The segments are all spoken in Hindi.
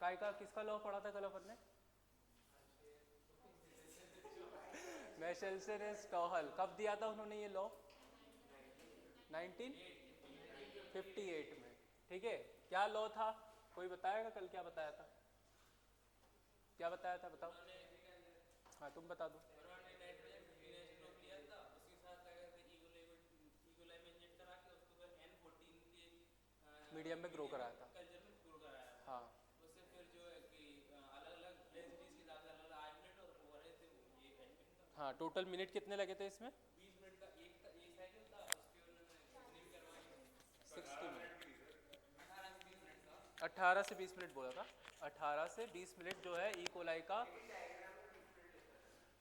काय का किसका लॉ पढ़ा था कल अपन ने? मैशेल्सन स्टॉहल। कब दिया था उन्होंने ये लॉ? 1958 में। ठीक है, क्या लॉ था? कोई बताएगा कल क्या बताया था? क्या बताया था बताओ। हाँ तुम बता दो। मीडियम में ग्रो कराया था। हाँ हाँ, टोटल मिनट कितने लगे थे इसमें? 60 मिनट। 18 से 20 मिनट बोला था। 18 से 20 मिनट जो है ई कोलाई का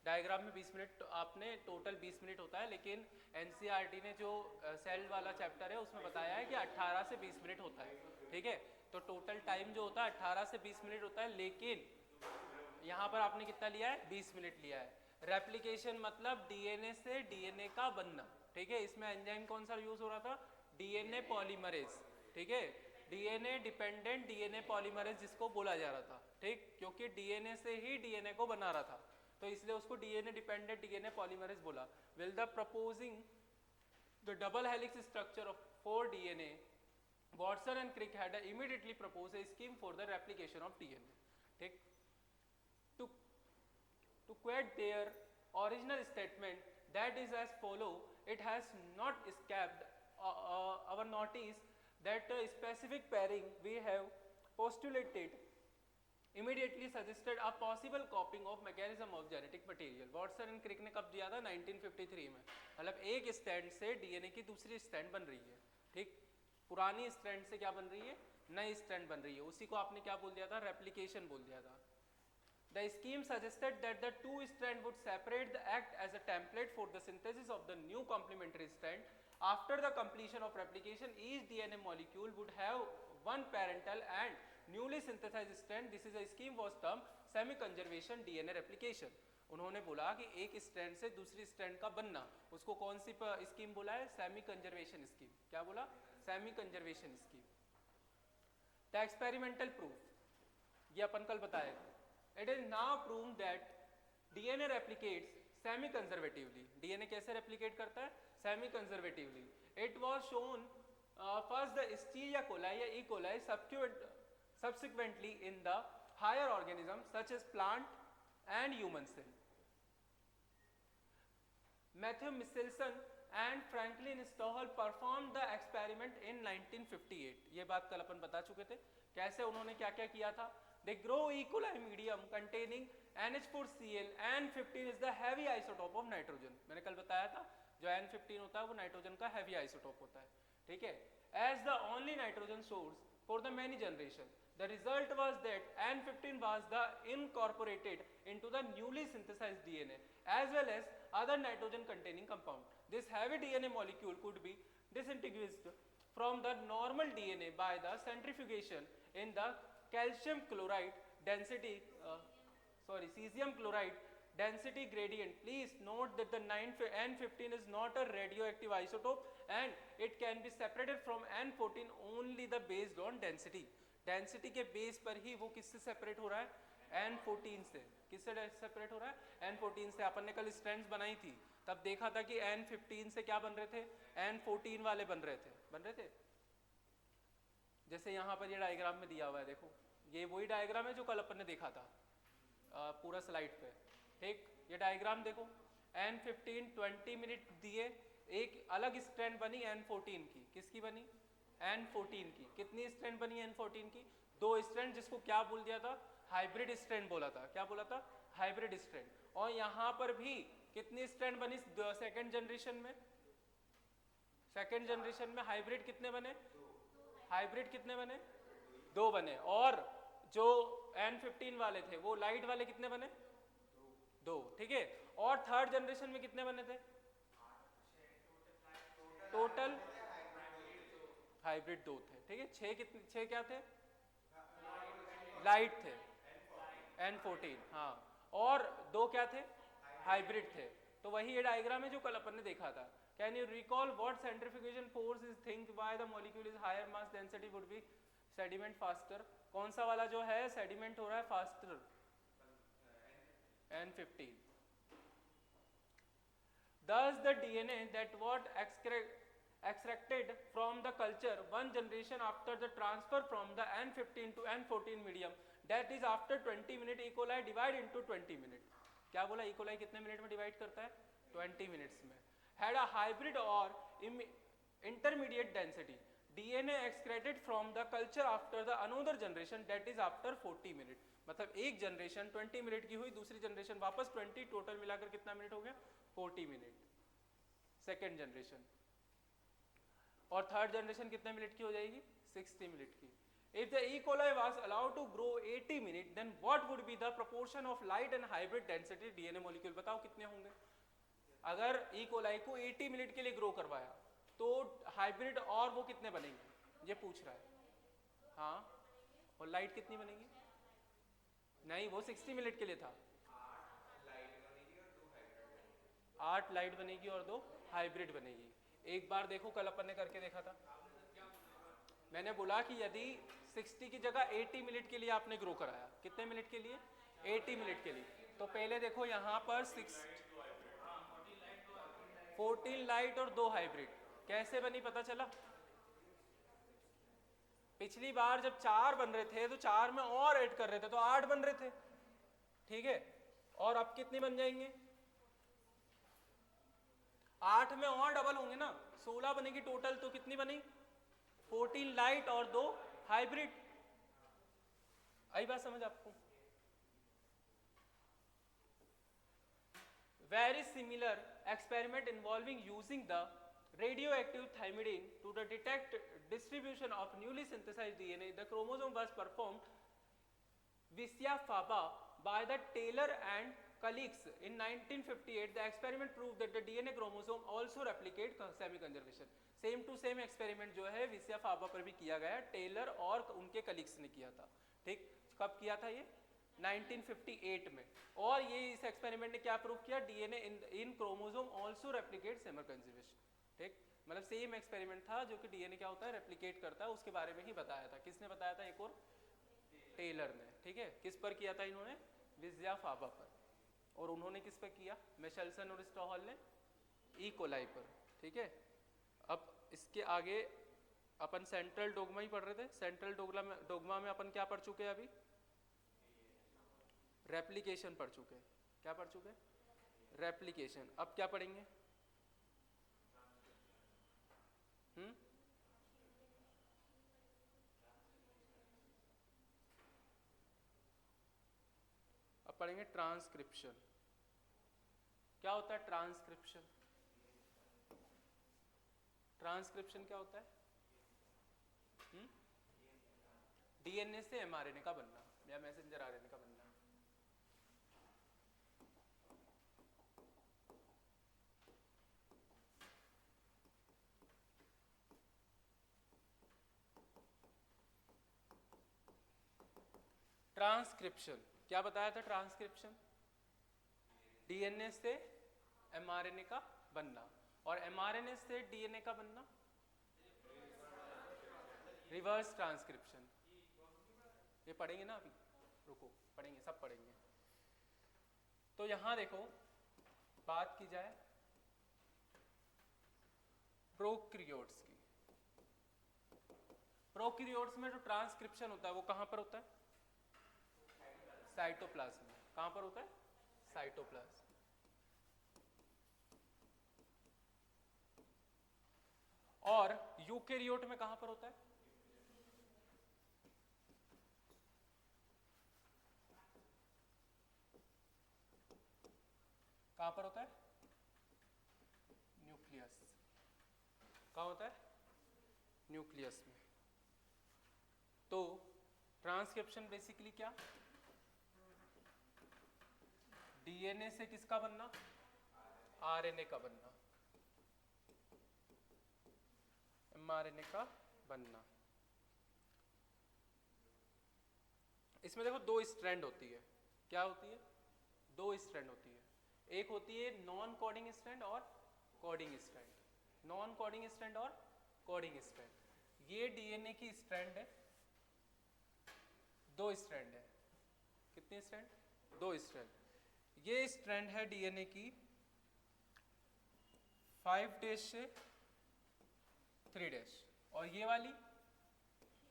डायग्राम में 20 मिनट, तो आपने टोटल 20 मिनट होता है, लेकिन एनसीईआरटी ने जो सेल वाला चैप्टर है उसमें बताया है कि 18 से 20 मिनट होता है। ठीक है, तो टोटल टाइम जो होता है 18 से 20 मिनट होता है, लेकिन यहाँ पर आपने कितना लिया है? 20 मिनट लिया है। रेप्लिकेशन मतलब डीएनए से डीएनए का बनना। ठीक है, इसमें एंजाइम कौन सा यूज हो रहा था? DNA polymerase. ठीक है, डीएनए डिपेंडेंट डीएनए पॉलीमरेज जिसको बोला जा रहा था। ठीक, क्योंकि डीएनए से ही डीएनए को बना रहा था, तो इसलिए उसको डीएनए डिपेंडेंट डीएनए पॉलीमरेज बोला। Will the proposing the double helix structure of 4 DNA, Watson and Crick had immediately proposed a scheme for the replication of DNA. ठीक, to to quote their original statement that is as follow, it has not escaped our notice that specific pairing we have postulated immediately suggested a possible copying of mechanism of genetic material. Watson and Crick ने कब दिया था? 1953 में। मतलब एक स्टैंड से डीएनए की दूसरी स्टैंड बन रही है। ठीक, पुरानी स्ट्रैंड से क्या बन रही है? नई स्ट्रैंड बन रही है। उसी को आपने क्या बोल दिया था? रेप्लिकेशन बोल दिया था। The scheme suggested that the two strand would separate the act as a template for the synthesis of the new complementary strand. After the completion of replication, each DNA molecule would have one parental and newly synthesized strand. This is a scheme was termed semi-conservation DNA replication. उन्होंने बोला कि एक स्ट्रैंड से दूसरी स्ट्रैंड का बनना, उसको कौन सी स्कीम बोला है? Semi conservation scheme. क्या बोला? Semi conservation scheme. The experimental proof, ये अपन कल बताए थे। It is now prove that DNA replicates semi conservatively. DNA कैसे रेप्लिकेट करता है? Semi conservatively. It was shown first the Escherichia coli या E coli, subsequently in the higher organisms such as plant and human cell. Matthew Michelson and Franklin Stahel performed the experiment in 1958. ये बात कल अपन बता चुके थे। कैसे उन्होंने क्या क्या किया था? They grow E. coli medium containing NH4Cl. N15 is the heavy isotope of nitrogen. मैंने कल बताया था जो N15 होता है वो नाइट्रोजन का heavy isotope होता है। ठीक है, as the only nitrogen source for the many generation. The result was that N15 was the incorporated into the newly synthesized DNA as well as other nitrogen containing compound. This heavy DNA molecule could be disintegrated from the normal DNA by the centrifugation in the calcium chloride density cesium chloride density gradient. Please note that the N15 is not a radioactive isotope and it can be separated from N14 only the based on density. Density के बेस पर ही वो किससे सेपरेट हो रहा है? N14 से। किससे सेपरेट हो रहा है? N14 से। अपन ने कल स्ट्रैंड्स बनाई थी, तब देखा था कि N15 से क्या बन रहे थे? N14 वाले बन रहे थे। जैसे यहाँ पर ये डायग्राम में दिया हुआ है, देखो ये वही डायग्राम है जो कल अपन ने देखा था पूरा स्लाइड पे। ठीक, ये डायग्राम देखो, N15 20 मिनट दिए, एक अलग स्ट्रैंड बनी N14 की। किसकी बनी? N14 की। कितनी स्ट्रैंड बनी N14 की? 2 स्ट्रैंड, जिसको क्या बोल दिया था? हाइब्रिड स्ट्रैंड बोला था। क्या बोला था? Hybrid strand. और यहाँ पर भी कितनी स्ट्रैंड बनी सेकेंड जनरेशन में? सेकेंड जनरेशन में हाइब्रिड कितने बने? हाइब्रिड कितने बने? 2 बने। और जो N15 वाले थे वो लाइट वाले कितने बने? 2। ठीक है, और थर्ड जनरेशन में कितने बने थे? टोटल हाइब्रिड 2 थे। ठीक है, 6 क्या थे? लाइट थे N14, हाँ, और 2 क्या थे? हाइब्रिड थे। तो वही ये डायग्राम है जो कल अपन ने देखा था। Can you recall what centrifugation force is think why the molecule is higher mass density would be? Sediment faster, कौन सा वाला जो है सेडिमेंट हो रहा है faster? N15. Thus the DNA that what extracted from the culture one generation after the transfer from the N15 to N14 medium, that is after 20 minute E. coli divide into 20 minute. क्या बोला? E. coli कितने मिनट में डिवाइड करता है? 20 मिनट्स में. Had a hybrid or intermediate density. DNA excreted from the culture after the another generation, that is after 40 minute. मतलब एक जनरेशन 20 मिनट की हुई, दूसरी जनरेशन वापस 20, टोटल मिलाकर कितना मिनट हो गया? 40 मिनट सेकेंड जनरेशन. और थर्ड जनरेशन कितने मिनट की हो जाएगी? 60 मिनट की. If the E. coli was allowed to grow 80 minutes, then what would be the proportion of light and hybrid density DNA molecule? बताओ कितने होंगे? अगर E. coli को 80 मिनट के लिए ग्रो करवाया तो हाइब्रिड और वो कितने बनेंगे, ये पूछ रहा है. हाँ, और लाइट कितनी बनेगी? नहीं, वो 60 मिनट के लिए था. 8 लाइट बनेगी और 2 हाइब्रिड बनेगी. एक बार देखो, कल अपन ने करके देखा था. मैंने बोला कि यदि 60 की जगह 80 मिनट के लिए आपने ग्रो कराया, कितने मिनट के लिए? 80 मिनट के लिए. तो पहले देखो यहाँ पर 14 लाइट और 2 हाइब्रिड कैसे बनी, पता चला? पिछली बार जब 4 बन रहे थे तो 4 में और ऐड कर रहे थे तो 8 बन रहे थे. ठीक है, और अब कितने बन जाएंगे? 8 में और डबल होंगे ना, 16 बनेगी टोटल. तो कितनी बनी? 14 लाइट और 2 हाइब्रिड. आई बात समझ आपको? Very similar experiment involving using the radioactive thymidine to the detect distribution of newly synthesized DNA. The chromosome was performed Visya Faba by the Taylor and colleagues in 1958. The experiment proved that the DNA chromosome also replicate semi-conservation. Same to same experiment जो है विसिया फाबा पर भी किया गया, टेलर और उनके कलीग्स ने किया था. ठीक, कब किया था ये? 1958 में. और ये इस एक्सपेरिमेंट ने क्या प्रूव किया? DNA in chromosome also replicate semi conservation. ठीक, मतलब सेम एक्सपेरिमेंट था जो कि डीएनए क्या होता है, रेप्लिकेट करता है, उसके बारे में ही बताया था. किसने बताया था? एक और टेलर ने. ठीक है, किस पर किया था इन्होंने? विसिया फाबा पर. और उन्होंने किस पर किया? मिशेल्सन और स्टॉहल ने ई कोलाई पर. ठीक है, अब इसके आगे अपन सेंट्रल डोगमा ही पढ़ रहे थे. सेंट्रल डोगमा में अपन क्या पढ़ चुके हैं? अभी रेप्लिकेशन पढ़ चुके हैं. क्या पढ़ चुके हैं? रेप्लिकेशन. अब क्या पढ़ेंगे? अब पढ़ेंगे ट्रांसक्रिप्शन. क्या होता है ट्रांसक्रिप्शन? ट्रांसक्रिप्शन क्या होता है? डीएनए से एमआरएनए का बनना या मैसेंजर आरएनए का बनना. ट्रांसक्रिप्शन क्या बताया था? ट्रांसक्रिप्शन डीएनए से एमआरएनए का बनना, और एमआरएनए से डीएनए का बनना रिवर्स ट्रांसक्रिप्शन. ये पढ़ेंगे ना अभी, रुको पढ़ेंगे, सब पढ़ेंगे. तो यहां देखो, बात की जाए प्रोकैरियोट्स की. प्रोकैरियोट्स में जो ट्रांसक्रिप्शन होता है वो कहां पर होता है? साइटोप्लाज्म में. कहां पर होता है? साइटोप्लाज्म. और यूकेरियोट में कहां पर होता है? कहां पर होता है? न्यूक्लियस. कहां होता है? न्यूक्लियस में. तो ट्रांसक्रिप्शन बेसिकली क्या? डीएनए से किसका बनना? आरएनए का बनना, एमआरएनए का बनना. इसमें देखो 2 स्ट्रैंड होती है. क्या होती है? 2 स्ट्रैंड होती है. एक होती है नॉन कोडिंग स्ट्रैंड और coding strand. Non coding strand और कोडिंग स्ट्रैंड. ये डीएनए की स्ट्रैंड है 2 स्ट्रैंड है। कितनी स्ट्रैंड? 2 स्ट्रैंड। ये स्ट्रैंड है डीएनए की 5 डेज से 3 डेज, और ये वाली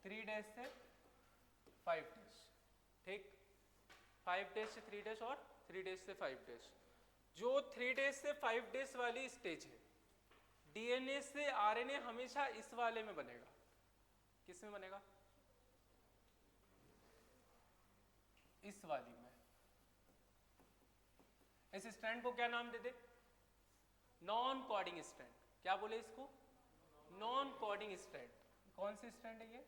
3 डेज से 5 डेज। ठीक, 5 डेज से 3 डेज और 3 डेज से 5 डेज। जो 3 डेज से 5 डेज वाली स्टेज है, डीएनए से आरएनए हमेशा इस वाले में बनेगा। किस में बनेगा? इस वाली में। इस स्ट्रैंड को क्या नाम दे दे? Non coding strand. क्या बोले इसको? Non coding strand. कौन सी स्ट्रैंड है ये?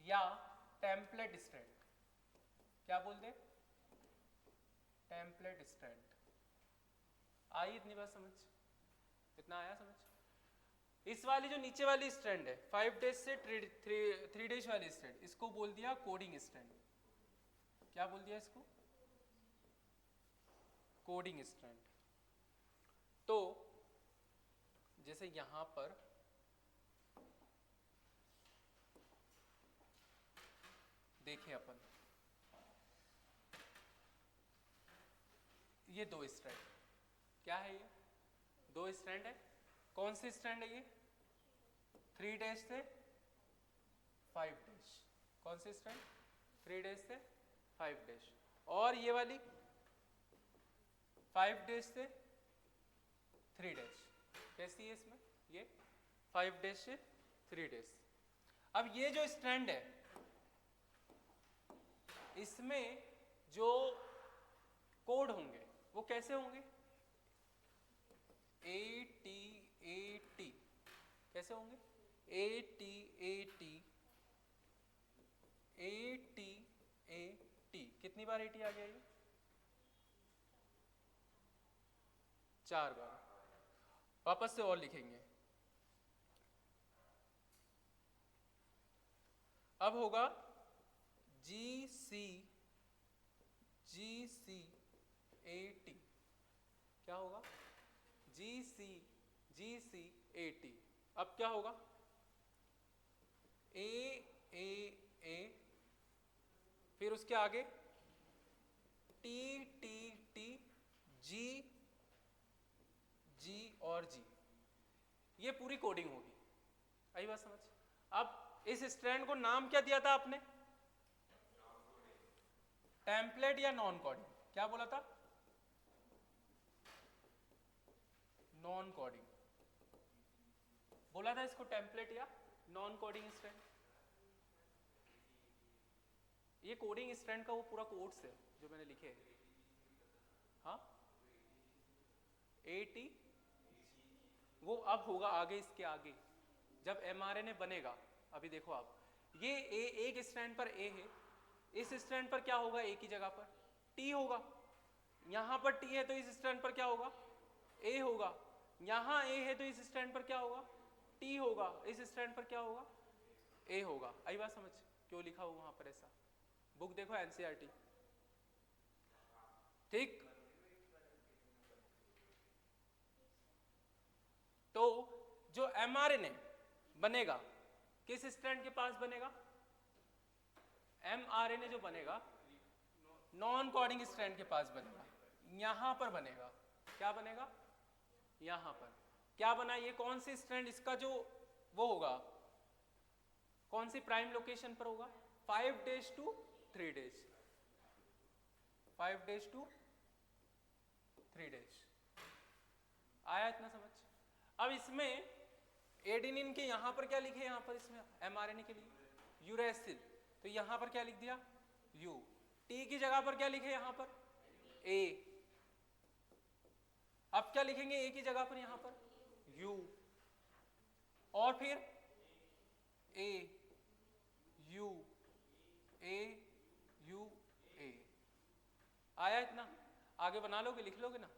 या टेम्पलेट स्ट्रैंड। क्या बोलते? Template strand. आई इतनी बात समझ? इतना आया समझ? इस वाली जो नीचे वाली स्ट्रैंड है 5 डेज से 3 डेज वाली स्ट्रैंड, इसको बोल दिया कोडिंग स्ट्रैंड। क्या बोल दिया इसको? Coding strand. तो जैसे यहां पर देखें अपन, ये 2 स्ट्रैंड। क्या है ये? 2 स्ट्रैंड है। कौन सी स्ट्रैंड है ये? 3 डेज से 5 डेज। कौन सी स्ट्रैंड? 3 डेज से 5 डेज। और ये वाली 5 डेज से 3 डेज। कैसी है इसमें? ये 5 डेज से 3 डेज। अब ये जो स्ट्रैंड है, इसमें जो कोड होंगे वो कैसे होंगे? AT कैसे होंगे? AT कितनी बार AT आ गया ये? 4 बार। वापस से और लिखेंगे। अब होगा GCAT। क्या होगा? GCAT। अब क्या होगा? A, फिर उसके आगे T, G और G। ये पूरी कोडिंग होगी। आई बात समझ? अब इस स्ट्रैंड को नाम क्या दिया था आपने? टेम्पलेट या नॉन कोडिंग? क्या बोला था? नॉन कोडिंग बोला था इसको, टेम्पलेट या नॉन कोडिंग स्ट्रैंड। ये कोडिंग स्ट्रैंड का वो पूरा कोड्स है जो मैंने लिखे हैं। हाँ, AT वो अब होगा आगे, इसके आगे जब mRNA बनेगा। अभी देखो आप, ये एक स्ट्रैंड पर A है, इस स्ट्रैंड पर क्या होगा? A की जगह पर T होगा। यहां पर T है तो इस स्ट्रैंड पर क्या होगा? A होगा। यहां A है तो इस स्ट्रैंड पर क्या होगा? T होगा। इस स्ट्रैंड पर क्या होगा? A होगा। आई बात समझ? क्यों लिखा हो वहां पर ऐसा? बुक देखो NCERT। ठीक, तो जो mRNA बनेगा किस स्ट्रैंड के पास बनेगा? mRNA जो बनेगा नॉन कोडिंग स्ट्रैंड के पास बनेगा। यहां पर बनेगा। क्या बनेगा? यहां पर। क्या बना? ये कौन सी स्ट्रैंड? इसका जो वो होगा, कौन सी प्राइम लोकेशन पर होगा? 5 days to 3 days. 5 days to 3 days. आया इतना समझ? अब इसमें एडेनिन के यहां पर क्या लिखे? यहां पर इसमें mRNA के लिए यूरेसिल, तो यहां पर क्या लिख दिया? U। T की जगह पर क्या लिखे? यहां पर A। अब क्या लिखेंगे A की जगह पर? यहां पर U, और फिर A U A U A। आया इतना? आगे बना लोगे, लिख लोगे ना?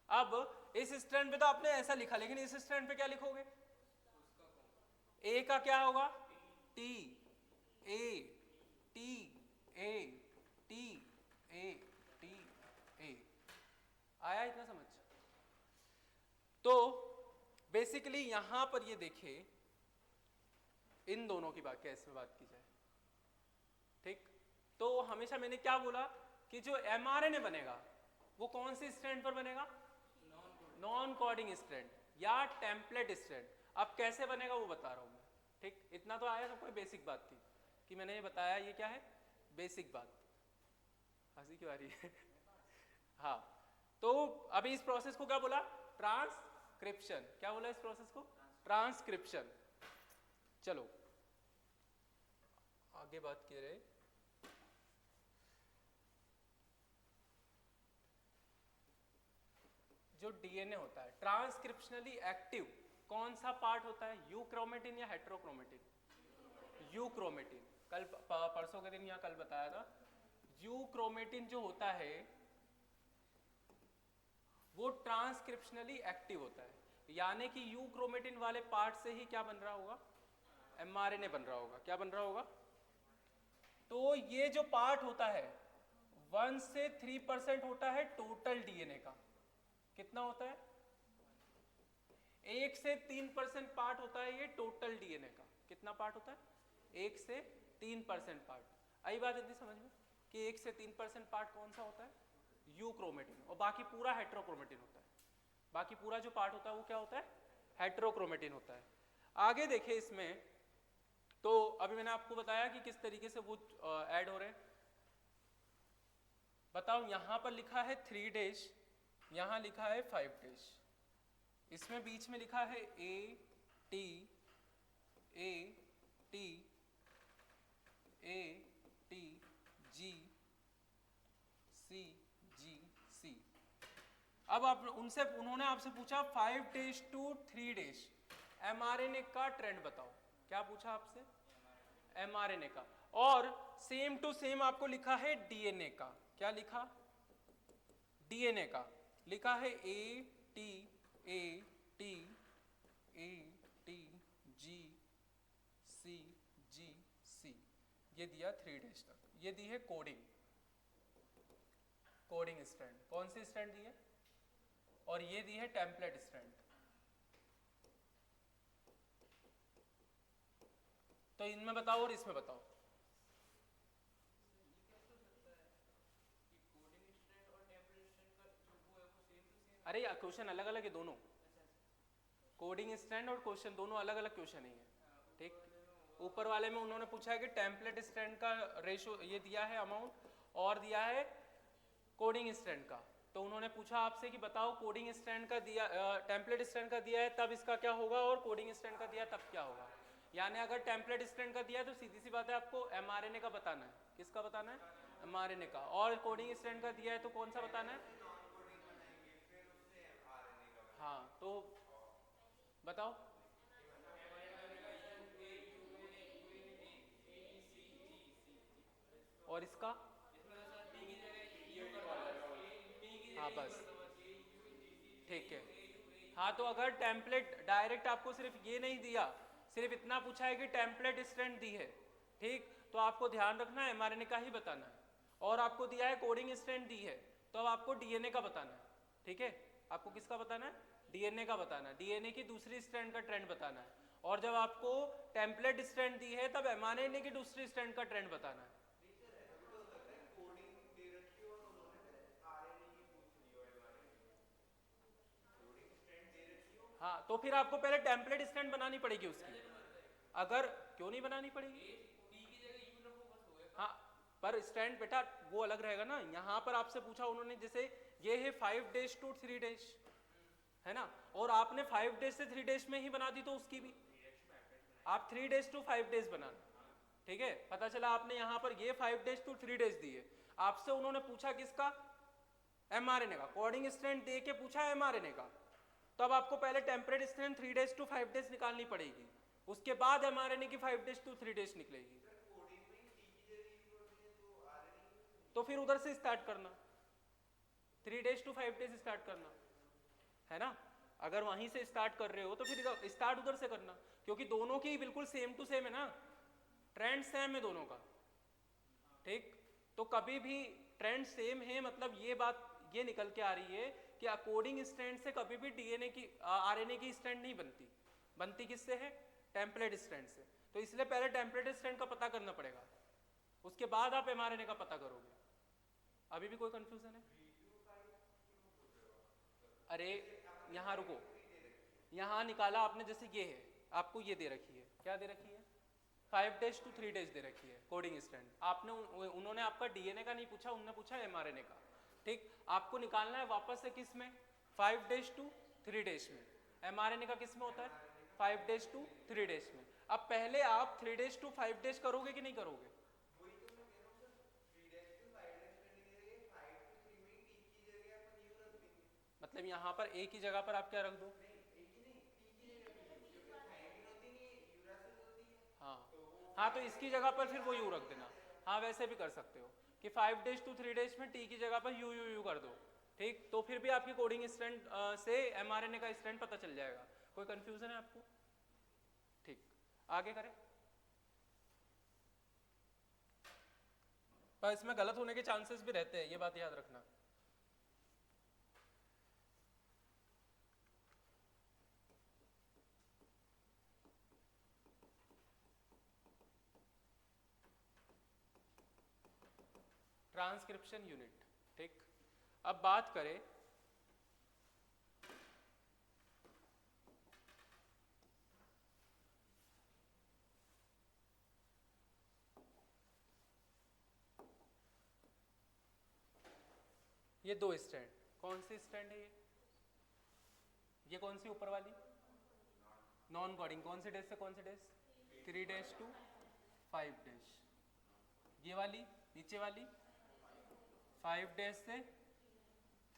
अब इस स्ट्रैंड पे तो आपने ऐसा लिखा, लेकिन इस स्ट्रैंड पे क्या लिखोगे? A का क्या होगा? T A T A T A T A। आया इतना समझ? तो बेसिकली यहां पर ये देखिए, इन दोनों की बात केस में बात की जाए, ठीक, तो हमेशा मैंने क्या बोला कि जो एमआरएनए बनेगा वो कौन सी स्ट्रैंड पर बनेगा, नॉन कोडिंग स्ट्रैंड या टेम्पलेट स्ट्रैंड। अब कैसे बनेगा वो बता रहा हूं मैं, ठीक, इतना तो आया सबको, बेसिक बात थी कि मैंने ये बताया, ये क्या है बेसिक बात। हंसी क्यों आ रही है? हाँ, तो अभी इस प्रोसेस को क्या बोला, ट्रांसक्रिप्शन। क्या बोला इस प्रोसेस को, ट्रांसक्रिप्शन। चलो आगे बात किए रहे। जो डीएनए होता है ट्रांसक्रिप्शनली एक्टिव कौन सा पार्ट होता है, यूक्रोमेटिन या हेट्रोक्रोमेटिन? यूक्रोमेटिन। कल परसों के दिन या कल बताया था, यूक्रोमेटिन जो होता है वो ट्रांसक्रिप्शनली एक्टिव होता है, यानी कि यूक्रोमेटिन वाले पार्ट से ही क्या बन रहा होगा, एमआरएनए बन रहा होगा। क्या बन रहा होगा? तो ये जो पार्ट होता है 1 से 3% होता है टोटल डीएनए का। कितना होता है? 1 से 3% पार्ट होता है ये टोटल डीएनए का। कितना पार्ट होता है? 1 से 3% पार्ट। आई बात जल्दी समझ में कि 1 से 3% पार्ट कौन सा होता है, यूक्रोमेटिन, और बाकी पूरा हेट्रोक्रोमेटिन होता है। बाकी पूरा जो पार्ट होता है वो क्या होता है, हेट्रोक्रोमेटिन होता है। आगे देखिए इसमें, तो अभी मैंने आपको बताया कि किस तरीके से वो ऐड हो रहे हैं। बताओ, यहां पर लिखा है 3 डेज, यहां लिखा है 5 डेज, इसमें बीच में लिखा है A T A T A T G C G C. अब आप उन्होंने आपसे पूछा 5 डेज टू 3 डेज एमआरएनए का ट्रेंड बताओ। क्या पूछा आपसे? एमआरएनए का। और सेम टू सेम आपको लिखा है डीएनए का। क्या लिखा? डीएनए का लिखा है A T T G C G सी। ये दिया 3 डेज तक। ये दी है कोडिंग स्ट्रैंड। कौन सी स्ट्रैंड दी है? और ये दी है टेम्पलेट स्ट्रैंड। तो इनमें बताओ और इसमें बताओ। अरे क्वेश्चन अलग अलग है दोनों, कोडिंग स्ट्रैंड और क्वेश्चन दोनों अलग अलग क्वेश्चन ही है, ठीक। ऊपर वाले में उन्होंने पूछा है कि टेम्पलेट स्ट्रैंड का रेशो ये दिया है अमाउंट, और दिया है कोडिंग स्ट्रैंड का। तो उन्होंने पूछा आपसे कि बताओ कोडिंग स्ट्रैंड का दिया, टेम्पलेट स्ट्रैंड का दिया है तब इसका क्या होगा, और कोडिंग स्ट्रैंड का दिया तब क्या होगा। यानी अगर टेम्पलेट स्ट्रैंड का दिया है तो सीधी सी बात है आपको एमआरएनए का बताना है। किसका बताना है? एमआरएनए का। और कोडिंग स्ट्रैंड का दिया है तो कौन सा बताना है? हाँ, तो बताओ। और इसका? हाँ बस, ठीक है। हाँ, तो अगर टेम्पलेट डायरेक्ट आपको सिर्फ ये नहीं दिया, सिर्फ इतना पूछा है कि टेम्पलेट स्ट्रैंड दी है, ठीक, तो आपको ध्यान रखना है एमआरएनए का ही बताना है। और आपको दिया है कोडिंग स्ट्रैंड दी है, तो अब आपको डीएनए का बताना है, ठीक है। आपको किसका बताना है? डीएनए का बताना है। डीएनए की दूसरी स्ट्रैंड का ट्रेंड बताना है। और जब आपको टेम्पलेट स्ट्रैंड दी है तब एमआरएनए की दूसरी स्ट्रैंड का ट्रेंड बताना है। हाँ, तो फिर आपको पहले टेम्पलेट स्टैंड बनानी पड़ेगी उसकी। अगर क्यों नहीं बनानी पड़ेगी? हाँ, पर स्टैंड बेटा वो अलग रहेगा ना। यहाँ पर आपसे पूछा उन्होंने, जैसे ये है 5 डेज टू 3 डेज, है ना, और आपने 5 डेज से 3 डेज में ही बना दी, तो उसकी भी आप 3 डेज टू 5 डेज बनाना, ठीक है। पता चला आपने यहाँ पर ये 5 डेज टू 3 डेज दी है, आपसे उन्होंने पूछा किसका? एमआरएनए का। कोडिंग स्ट्रैंड दे के पूछा एमआरएनए का, तो अब आपको पहले template strand 3 days to 5 days निकालनी पड़ेगी, उसके बाद एमआरएनए की 5 डेज टू 3 डेज निकलेगी। तो फिर उधर से स्टार्ट करना, 3 डेज टू 5 डेज स्टार्ट करना, है ना। अगर वहीं से स्टार्ट कर रहे हो तो फिर स्टार्ट उधर से करना, क्योंकि दोनों की बिल्कुल सेम टू सेम है ना, ट्रेंड सेम है दोनों का, ठीक। तो कभी भी ट्रेंड सेम है मतलब ये बात ये निकल के आ रही है कि अकोर्डिंग स्ट्रैंड से कभी भी डीएनए की आरएनए की स्ट्रैंड नहीं बनती, बनती किससे है? टेम्पलेट स्ट्रैंड से। तो इसलिए पहले टेम्पलेट स्ट्रैंड का पता करना पड़ेगा, उसके बाद आप एमआरएनए का पता करोगे। अभी भी कोई कंफ्यूजन है? अरे यहाँ रुको, यहाँ निकाला आपने, जैसे ये है, आपको ये दे रखी है, क्या दे रखी है? 5 days to 3 days दे रखी है कोडिंग स्ट्रैंड। आपने उन्होंने आपका डीएनए का नहीं पूछा, उन्होंने पूछा एमआरएनए का। ठीक, आपको निकालना है वापस से किस में? 5 days to 3 days में। एमआरएनए का किस में होता है? 5 days to 3 days में। अब पहले आप 3 days to 5 days करोगे कि नहीं करोगे? मतलब यहाँ पर एक ही जगह पर आप क्या रख दो? हाँ हाँ, तो इसकी जगह पर फिर वो यू रख देना। हाँ वैसे भी कर सकते हो कि 5 days to 3 days में टी की जगह पर यू यू यू कर दो। ठीक, तो फिर भी आपकी कोडिंग स्ट्रैंड से एमआरएनए का स्ट्रैंड पता चल जाएगा। कोई कंफ्यूजन है आपको? ठीक, आगे करें। पर इसमें गलत होने के चांसेस भी रहते हैं, ये बात याद रखना। Transcription unit. ठीक, अब बात करें ये दो स्टैंड, कौन सी स्टैंड है ये कौन सी ऊपर वाली? Non coding. कौन से डेज से कौन से डेज? 3 days to 5 days। ये वाली नीचे वाली 5 days से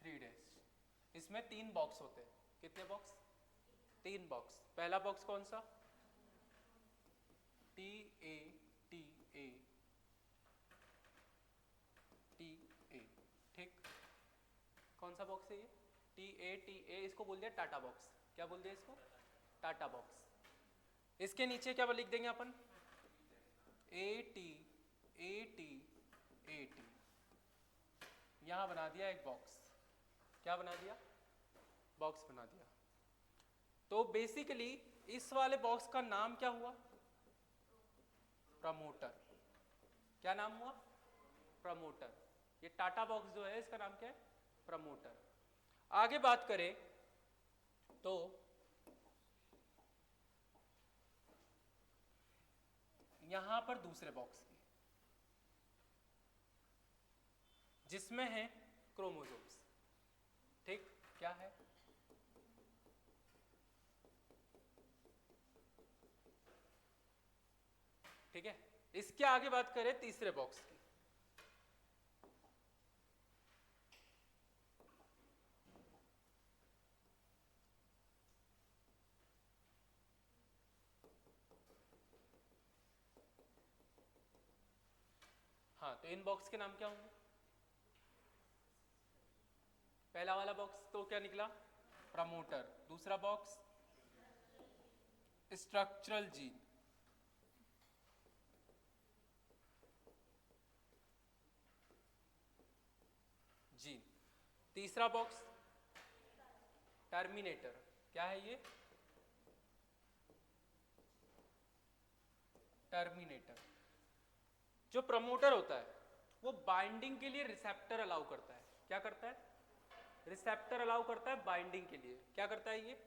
3 days। इसमें 3 बॉक्स होते हैं। कितने बॉक्स? 3 बॉक्स। पहला बॉक्स कौन सा? T A T A T A. ठीक, कौन सा बॉक्स है ये? T A. इसको बोल दिया टाटा बॉक्स। क्या बोल दिया इसको? TATA box. इसके नीचे क्या लिख देंगे अपन? A T A T A T. यहां बना दिया एक बॉक्स। क्या बना दिया? बॉक्स बना दिया। तो बेसिकली इस वाले बॉक्स का नाम क्या हुआ? प्रमोटर। क्या नाम हुआ? प्रमोटर। ये टाटा बॉक्स जो है इसका नाम क्या है? प्रमोटर। आगे बात करें तो यहां पर दूसरे बॉक्स की, जिसमें है क्रोमोसोम्स। ठीक, क्या है? ठीक है, इसके आगे बात करें तीसरे बॉक्स की। हाँ, तो इन बॉक्स के नाम क्या होंगे? पहला वाला बॉक्स तो क्या निकला? प्रमोटर। दूसरा बॉक्स स्ट्रक्चरल जीन। जीन। तीसरा बॉक्स टर्मिनेटर। क्या है ये? टर्मिनेटर। जो प्रमोटर होता है वो बाइंडिंग के लिए रिसेप्टर अलाउ करता है। क्या करता है? रिसेप्टर अलाउ करता है बाइंडिंग के लिए। क्या करता है ये?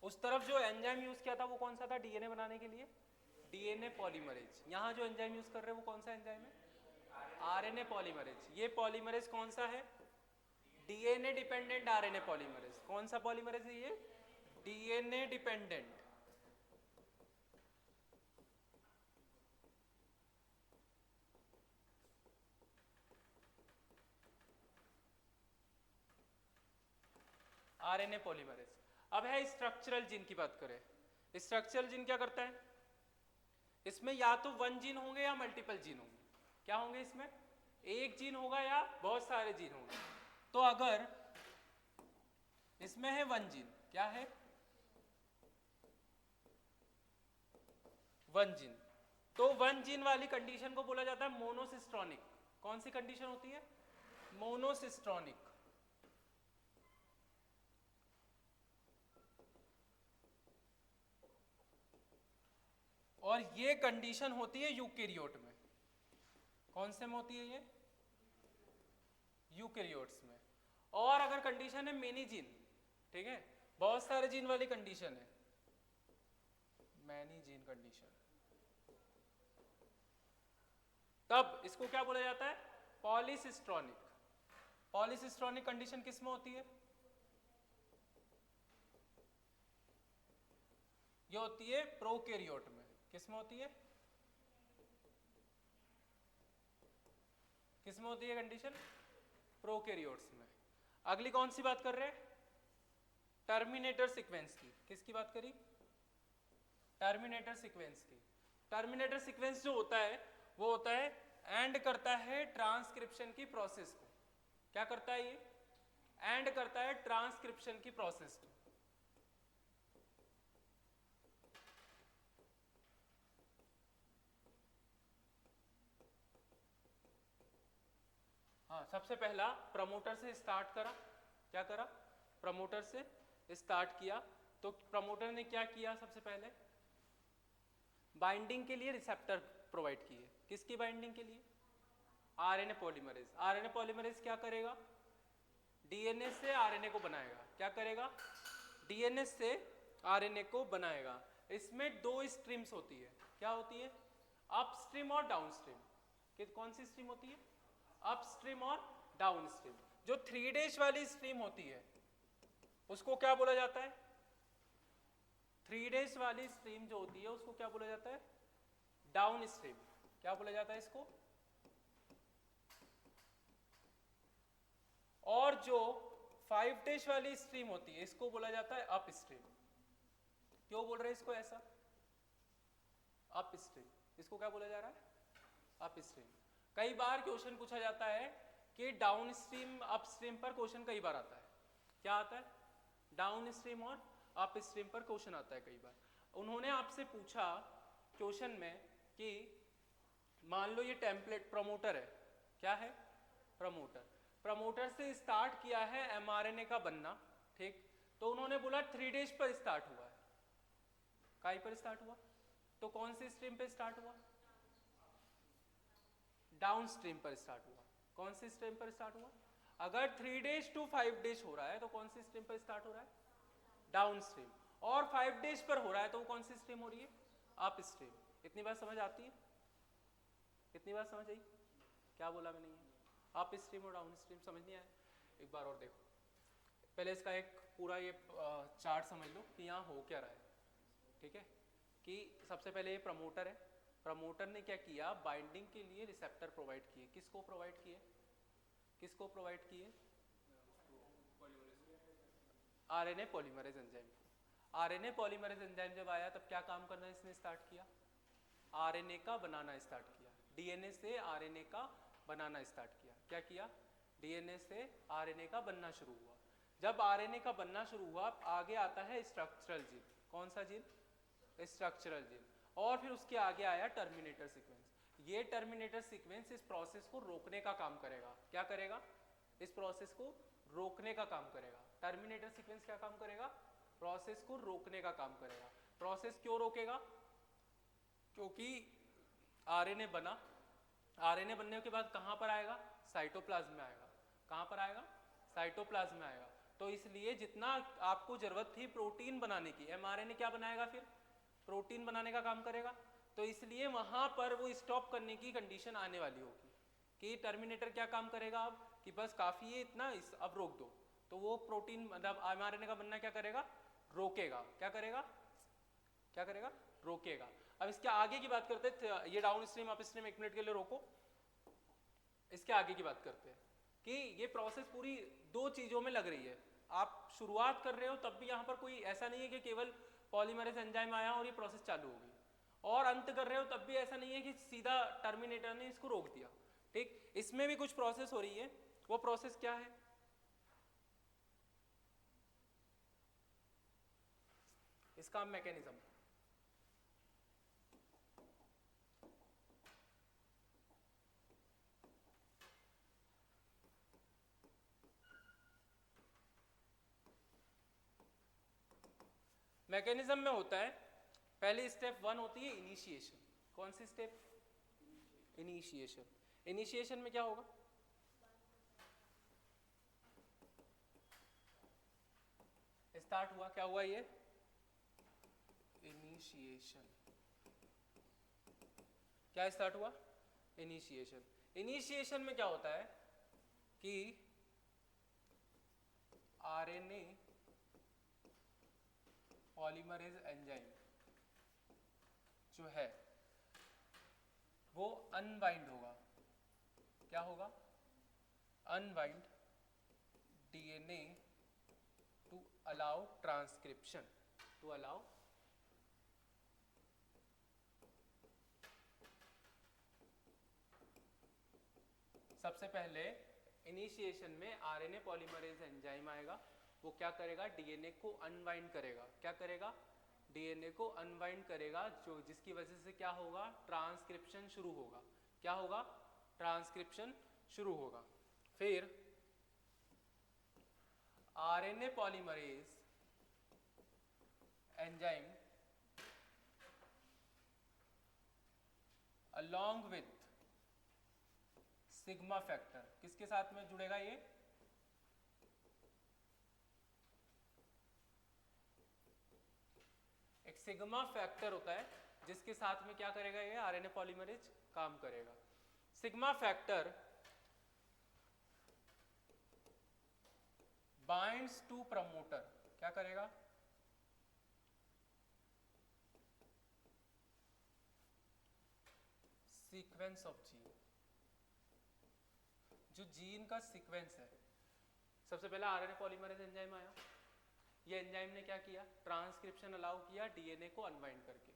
उस तरफ जो एंजाइम यूज किया था वो कौन सा था डीएनए बनाने के लिए? DNA polymerase. यहाँ जो एंजाइम यूज कर रहे हैं वो कौन सा एंजाइम है? RNA polymerase. ये पॉलीमरेज कौन सा है? DNA dependent RNA polymerase. कौन सा पॉलीमरेज है ये? DNA dependent. RNA polymerase. अब है स्ट्रक्चरल जीन की बात करें, स्ट्रक्चरल जीन क्या करता है, इसमें या तो वन जीन होंगे या मल्टीपल जीन होंगे। क्या होंगे इसमें, एक जीन होगा या बहुत सारे जीन होंगे। तो अगर इसमें है वन जीन, क्या है वन जीन, तो वन जीन वाली कंडीशन को बोला जाता है मोनोसिस्ट्रॉनिक। कौन सी कंडीशन होती है, मोनोसिस्ट्रॉनिक। और ये कंडीशन होती है यूकेरियोट में। कौन से में होती है ये, यूकेरियोट्स में। और अगर कंडीशन है मेनी जीन, ठीक है, बहुत सारे जीन वाली कंडीशन है, मैनी जीन कंडीशन, तब इसको क्या बोला जाता है, पॉलीसिस्ट्रॉनिक। पॉलीसिस्ट्रॉनिक कंडीशन किस में होती है, ये होती है प्रोकैरियोट में। किस में होती है, किस में होती है कंडीशन, प्रोकैरियोट्स में। अगली कौन सी बात कर रहे हैं, टर्मिनेटर सीक्वेंस की। किसकी बात करी, टर्मिनेटर सीक्वेंस की। टर्मिनेटर सीक्वेंस जो होता है वो होता है एंड करता है ट्रांसक्रिप्शन की प्रोसेस को। क्या करता है ये, एंड करता है ट्रांसक्रिप्शन की प्रोसेस को। हाँ, सबसे पहला प्रमोटर से स्टार्ट करा। क्या करा, प्रमोटर से स्टार्ट किया। तो प्रमोटर ने क्या किया, सबसे पहले बाइंडिंग के लिए रिसेप्टर प्रोवाइड किए। किसकी बाइंडिंग के लिए, आरएनए पॉलीमरेज। आरएनए पॉलीमरेज क्या करेगा, डीएनए से आरएनए को बनाएगा। क्या करेगा, डीएनए से आरएनए को बनाएगा। इसमें दो स्ट्रीम्स होती है। क्या होती है, अपस्ट्रीम और डाउनस्ट्रीम। कौन सी स्ट्रीम होती है, अपस्ट्रीम और डाउनस्ट्रीम। जो 3' वाली स्ट्रीम होती है उसको क्या बोला जाता है, 3' वाली स्ट्रीम जो होती है उसको क्या बोला जाता है, डाउन स्ट्रीम। क्या बोला जाता है इसको। और जो 5' वाली स्ट्रीम होती है इसको बोला जाता है अप स्ट्रीम। क्यों बोल रहे हैं इसको ऐसा, अप स्ट्रीम, इसको क्या बोला जा रहा है, अप स्ट्रीम। कई बार क्वेश्चन पूछा जाता है कि डाउन स्ट्रीम अप स्ट्रीम पर क्वेश्चन कई बार आता है। क्या आता है, डाउन स्ट्रीम और अप स्ट्रीम पर क्वेश्चन आता है कई बार। उन्होंने आपसे पूछा क्वेश्चन में कि मान लो ये टेम्पलेट प्रमोटर है। क्या है, प्रमोटर। प्रमोटर से स्टार्ट किया है एमआरएनए का बनना, ठीक। तो उन्होंने बोला 3' पर स्टार्ट हुआ है। काई पर स्टार्ट हुआ, तो कौन सी स्ट्रीम पे स्टार्ट हुआ, डाउन स्ट्रीम पर स्टार्ट हुआ। कौन सी स्ट्रीम पर स्टार्ट हुआ, अगर 3' to 5' हो रहा है तो कौन सी स्ट्रीम पर स्टार्ट हो रहा है, डाउन स्ट्रीम। और 5' पर हो रहा है तो कौन सी स्ट्रीम हो रही है, अप स्ट्रीम। इतनी बात समझ आती है, इतनी बात समझ आई, क्या बोला मैंने, ये अप स्ट्रीम और डाउन स्ट्रीम समझ नहीं आया। एक बार और देखो, पहले इसका एक पूरा ये चार्ट समझ लो कि यहाँ हो क्या रहा है, ठीक है। कि सबसे पहले ये प्रमोटर है। प्रमोटर ने क्या किया, बाइंडिंग के लिए रिसेप्टर प्रोवाइड किए। किसको प्रोवाइड किए, किसको प्रोवाइड किए, RNA polymerase enzyme. RNA polymerase enzyme जब आया तब क्या काम करना इसने स्टार्ट किया, आरएनए का बनाना स्टार्ट किया। डीएनए से आरएनए का बनाना स्टार्ट किया। क्या किया, डीएनए से आरएनए का बनना शुरू हुआ। जब आरएनए का बनना शुरू हुआ, आगे आता है स्ट्रक्चरल जीन। कौन सा जीन, स्ट्रक्चरल जीन। और फिर उसके आगे आया टर्मिनेटर सीक्वेंस। ये टर्मिनेटर सीक्वेंस इस प्रोसेस को रोकने का काम करेगा। क्या करेगा, इस प्रोसेस को रोकने का काम करेगा। टर्मिनेटर सीक्वेंस क्या काम करेगा, प्रोसेस को रोकने का काम करेगा। प्रोसेस क्यों रोकेगा, क्योंकि आरएनए बना, आरएनए बनने के बाद कहां पर आएगा, साइटोप्लाज्म में आएगा। कहां पर आएगा, साइटोप्लाज्म में आएगा। तो इसलिए जितना आपको जरूरत थी प्रोटीन बनाने की, एमआरएनए क्या बनाएगा, फिर प्रोटीन बनाने का काम करेगा। तो इसलिए वहां पर वो स्टॉप करने की कंडीशन आने वाली होगी कि टर्मिनेटर क्या काम करेगा अब, कि बस काफी है इतना, अब रोक दो। तो वो प्रोटीन मतलब एमआरएनए का बनना क्या करेगा, रोकेगा। क्या करेगा, क्या करेगा, रोकेगा। अब इसके आगे की बात करते हैं, ये डाउन स्ट्रीम अप स्ट्रीम, एक मिनट के लिए रोको। इसके आगे की बात करते हैं कि ये प्रोसेस पूरी दो चीजों में लग रही है। आप शुरुआत कर रहे हो तब भी यहाँ पर कोई ऐसा नहीं है कि केवल पॉलीमरेज एंजाइम आया और ये प्रोसेस चालू होगी, और अंत कर रहे हो तब भी ऐसा नहीं है कि सीधा टर्मिनेटर ने इसको रोक दिया। ठीक, इसमें भी कुछ प्रोसेस हो रही है। वो प्रोसेस क्या है? इसका मैकेनिज्म, मैकेनिज्म में होता है, पहली स्टेप 1 होती है इनिशिएशन। कौन सी स्टेप? इनिशिएशन। इनिशिएशन में क्या होगा? स्टार्ट हुआ, क्या हुआ ये? इनिशिएशन। क्या स्टार्ट हुआ? इनिशिएशन। इनिशिएशन में क्या होता है कि आरएनए पॉलीमरेज एंजाइम जो है वो अनबाइंड होगा। क्या होगा? Unbind DNA to allow transcription, to allow सबसे पहले इनिशिएशन में आरएनए पॉलीमरेज एंजाइम आएगा, वो क्या करेगा? डीएनए को अनबाइंड करेगा। क्या करेगा? डीएनए को अनबाइंड करेगा, जो जिसकी वजह से क्या होगा? ट्रांसक्रिप्शन शुरू होगा। क्या होगा? ट्रांसक्रिप्शन शुरू होगा। फिर RNA polymerase enzyme along with sigma factor, किसके साथ में जुड़ेगा ये? एक सिग्मा फैक्टर होता है जिसके साथ में क्या करेगा ये? आरएनए पॉलीमरेज काम करेगा। Sigma factor binds to promoter, क्या करेगा? सीक्वेंस ऑफ जीन, जो जीन का सीक्वेंस है। सबसे पहला आरएनए पॉलीमरेज एंजाइम आया, ये एंजाइम ने क्या किया? ट्रांसक्रिप्शन अलाउ किया डीएनए को अनबाइंड करके।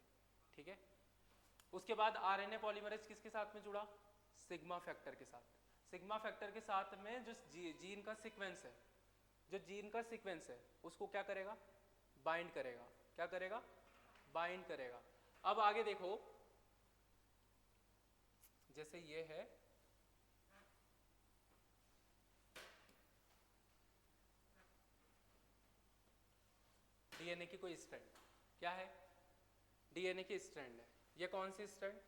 ठीक है, उसके बाद आरएनए पॉलीमरेज किसके साथ में जुड़ा? सिग्मा फैक्टर के साथ। सिग्मा फैक्टर के साथ में जो जीन का सीक्वेंस है, जो जीन का सीक्वेंस है उसको क्या करेगा? बाइंड करेगा। क्या करेगा? बाइंड करेगा। अब आगे देखो, जैसे ये है, डीएनए की कोई स्ट्रैंड, क्या है? डीएनए की स्ट्रैंड है। ये कौन सी स्ट्रैंड?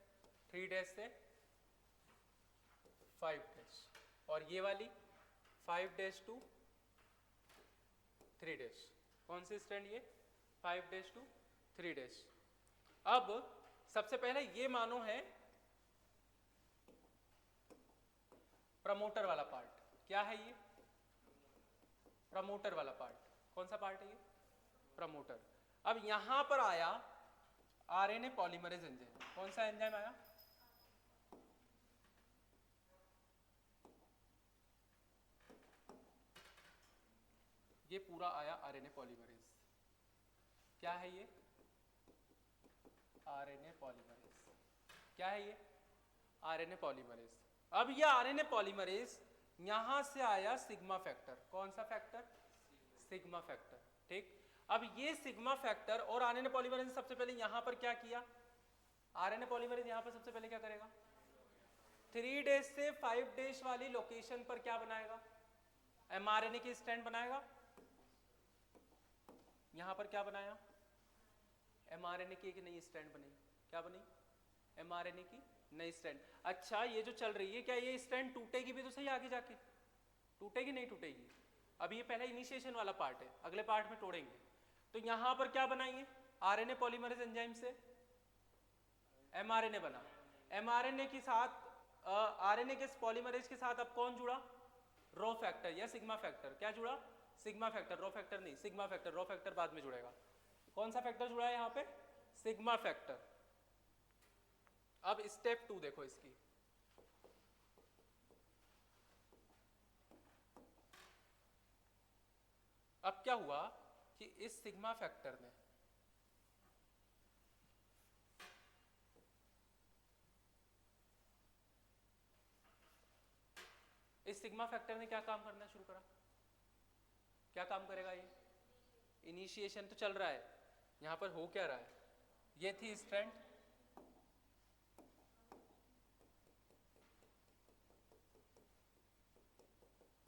3' से 5', और ये वाली 5' to 3'। कौन सी स्ट्रैंड? ये 5' to 3'। अब सबसे पहले ये मानो है प्रमोटर वाला पार्ट। क्या है ये? प्रमोटर वाला पार्ट। कौन सा पार्ट है ये? प्रमोटर। अब यहां पर आया आरएनए पॉलीमरेज एंजाइम। कौन सा एंजाइम आया? ये पूरा आया आरएनए पॉलीमरेज। क्या है ये? RNA polymerase. क्या है ये? RNA polymerase. अब ये आरएनए पॉलीमरेज यहां से आया सिग्मा फैक्टर। कौन सा फैक्टर? Sigma factor. ठीक, अब ये सिग्मा फैक्टर और आरएनए पॉलीमरेज ने सबसे पहले यहां पर क्या किया? आरएनए पॉलीमरेज यहां पर सबसे पहले क्या करेगा? 3' से 5' वाली लोकेशन पर क्या बनाएगा? एमआरएनए की स्ट्रैंड बनाएगा। यहां पर क्या बनाया? एमआरएनए की एक नई स्ट्रैंड बनी। क्या बनी? एमआरएनए की नई स्ट्रैंड। अच्छा, ये जो चल रही है, क्या ये स्ट्रैंड टूटेगी भी तो सही आगे जाके? टूटेगी? नहीं टूटेगी। अभी ये पहला इनिशिएशन वाला पार्ट है, अगले पार्ट में तोड़ेंगे। तो यहां पर क्या बनाएंगे? आरएनए पॉलीमरेज एंजाइम से एमआरएनए बना। एमआरएनए के साथ आरएनए के पॉलीमरेज के साथ अब कौन जुड़ा? रो फैक्टर या सिग्मा फैक्टर। क्या जुड़ा? Sigma factor. रो फैक्टर नहीं, सिग्मा फैक्टर। रो फैक्टर बाद में जुड़ेगा। कौन सा फैक्टर जुड़ा है यहां पे? Sigma factor. अब स्टेप 2 देखो इसकी। अब क्या हुआ कि इस सिग्मा फैक्टर ने क्या काम करना शुरू करा? क्या काम करेगा ये? इनिशिएशन तो चल रहा है, यहां पर हो क्या रहा है? ये थी स्ट्रैंड,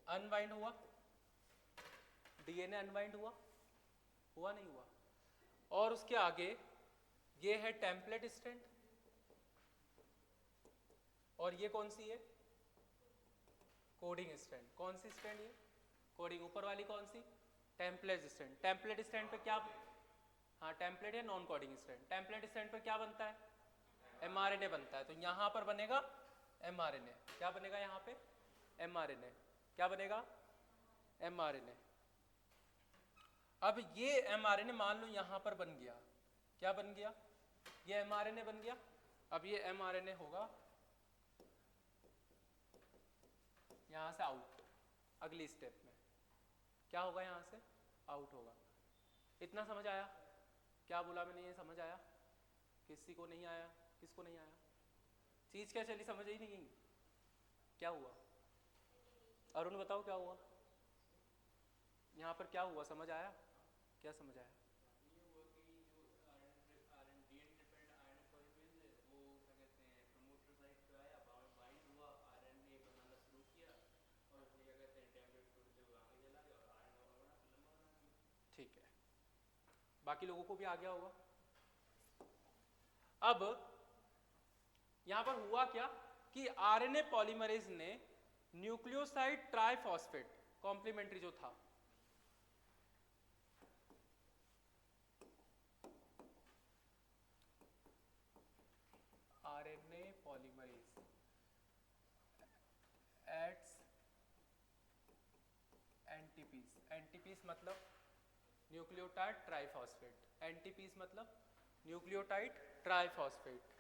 अनवाइंड हुआ, डीएनए अनवाइंड हुआ, हुआ नहीं हुआ? और उसके आगे ये है टेम्पलेट स्ट्रैंड, और ये कौन सी है? Coding strand. कौन सी स्ट्रैंड? ये कोडिंग। ऊपर वाली कौन सी? Template strand. टेम्पलेट स्ट्रैंड पे क्या, हाँ टेम्पलेट है non coding strand. Template strand पर क्या बनता है? एमआरएनए बनता है। तो यहां पर बनेगा एमआरएनए। क्या बनेगा यहां पे? एमआरएनए। क्या बनेगा? एमआरएनए। अब ये एमआरएनए मान लो यहां पर बन गया, क्या बन गया? ये एमआरएनए बन गया। अब ये एमआरएनए होगा यहां से आउट, अगली स्टेप में क्या होगा? यहां से आउट होगा। इतना समझ आया? क्या बोला मैंने, ये समझ आया? किसी को नहीं आया? किसको नहीं आया? चीज क्या चली, समझ ही नहीं। क्या हुआ? अरुण बताओ क्या हुआ यहाँ पर? क्या हुआ, समझ आया? क्या समझ आया? ठीक है, बाकी लोगों को भी आ गया होगा। अब यहां पर हुआ क्या कि आरएनए पॉलीमरेज ने न्यूक्लियोसाइड ट्राइफॉस्फेट कॉम्प्लीमेंट्री जो था, आरएनए पॉलीमरेज एड्स एनटीपीस। एनटीपीस मतलब न्यूक्लियोटाइड ट्राइफॉस्फेट। एनटीपीस मतलब न्यूक्लियोटाइड ट्राइफॉस्फेट।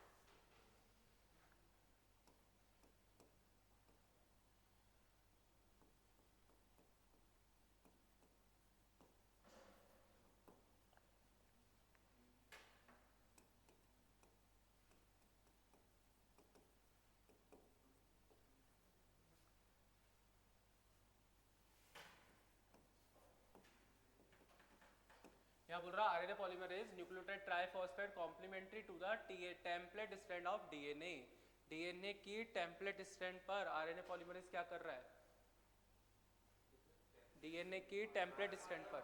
क्या बोल रहा? RNA polymerase nucleotide triphosphate complementary to the template strand of DNA. DNA की टेम्पलेट स्ट्रैंड पर आरएनए पॉलीमरेज क्या कर रहा है? डीएनए की टेम्पलेट स्ट्रैंड पर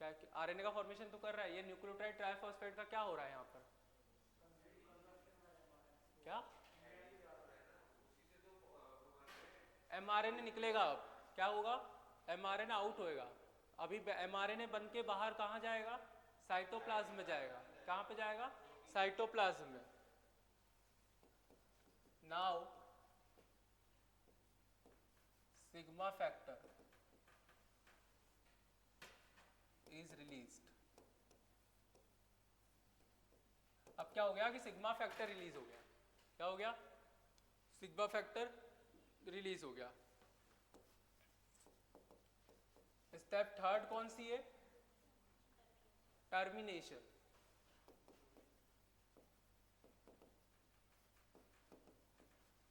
क्या आरएनए का फॉर्मेशन तो कर रहा है। ये न्यूक्लियोटाइड ट्राइफॉस्फेट का क्या हो रहा है यहाँ पर? क्या एमआरएनए निकलेगा? अब क्या होगा? एमआरएनए आउट होएगा। अभी एमआरएनए बन के बाहर कहाँ जाएगा? साइटोप्लाज्म में जाएगा। कहाँ पे जाएगा? साइटोप्लाज्म में। Now sigma factor is released. अब क्या हो गया कि सिग्मा फैक्टर रिलीज हो गया। क्या हो गया? सिग्मा फैक्टर रिलीज हो गया। स्टेप थर्ड कौन सी है? टर्मिनेशन।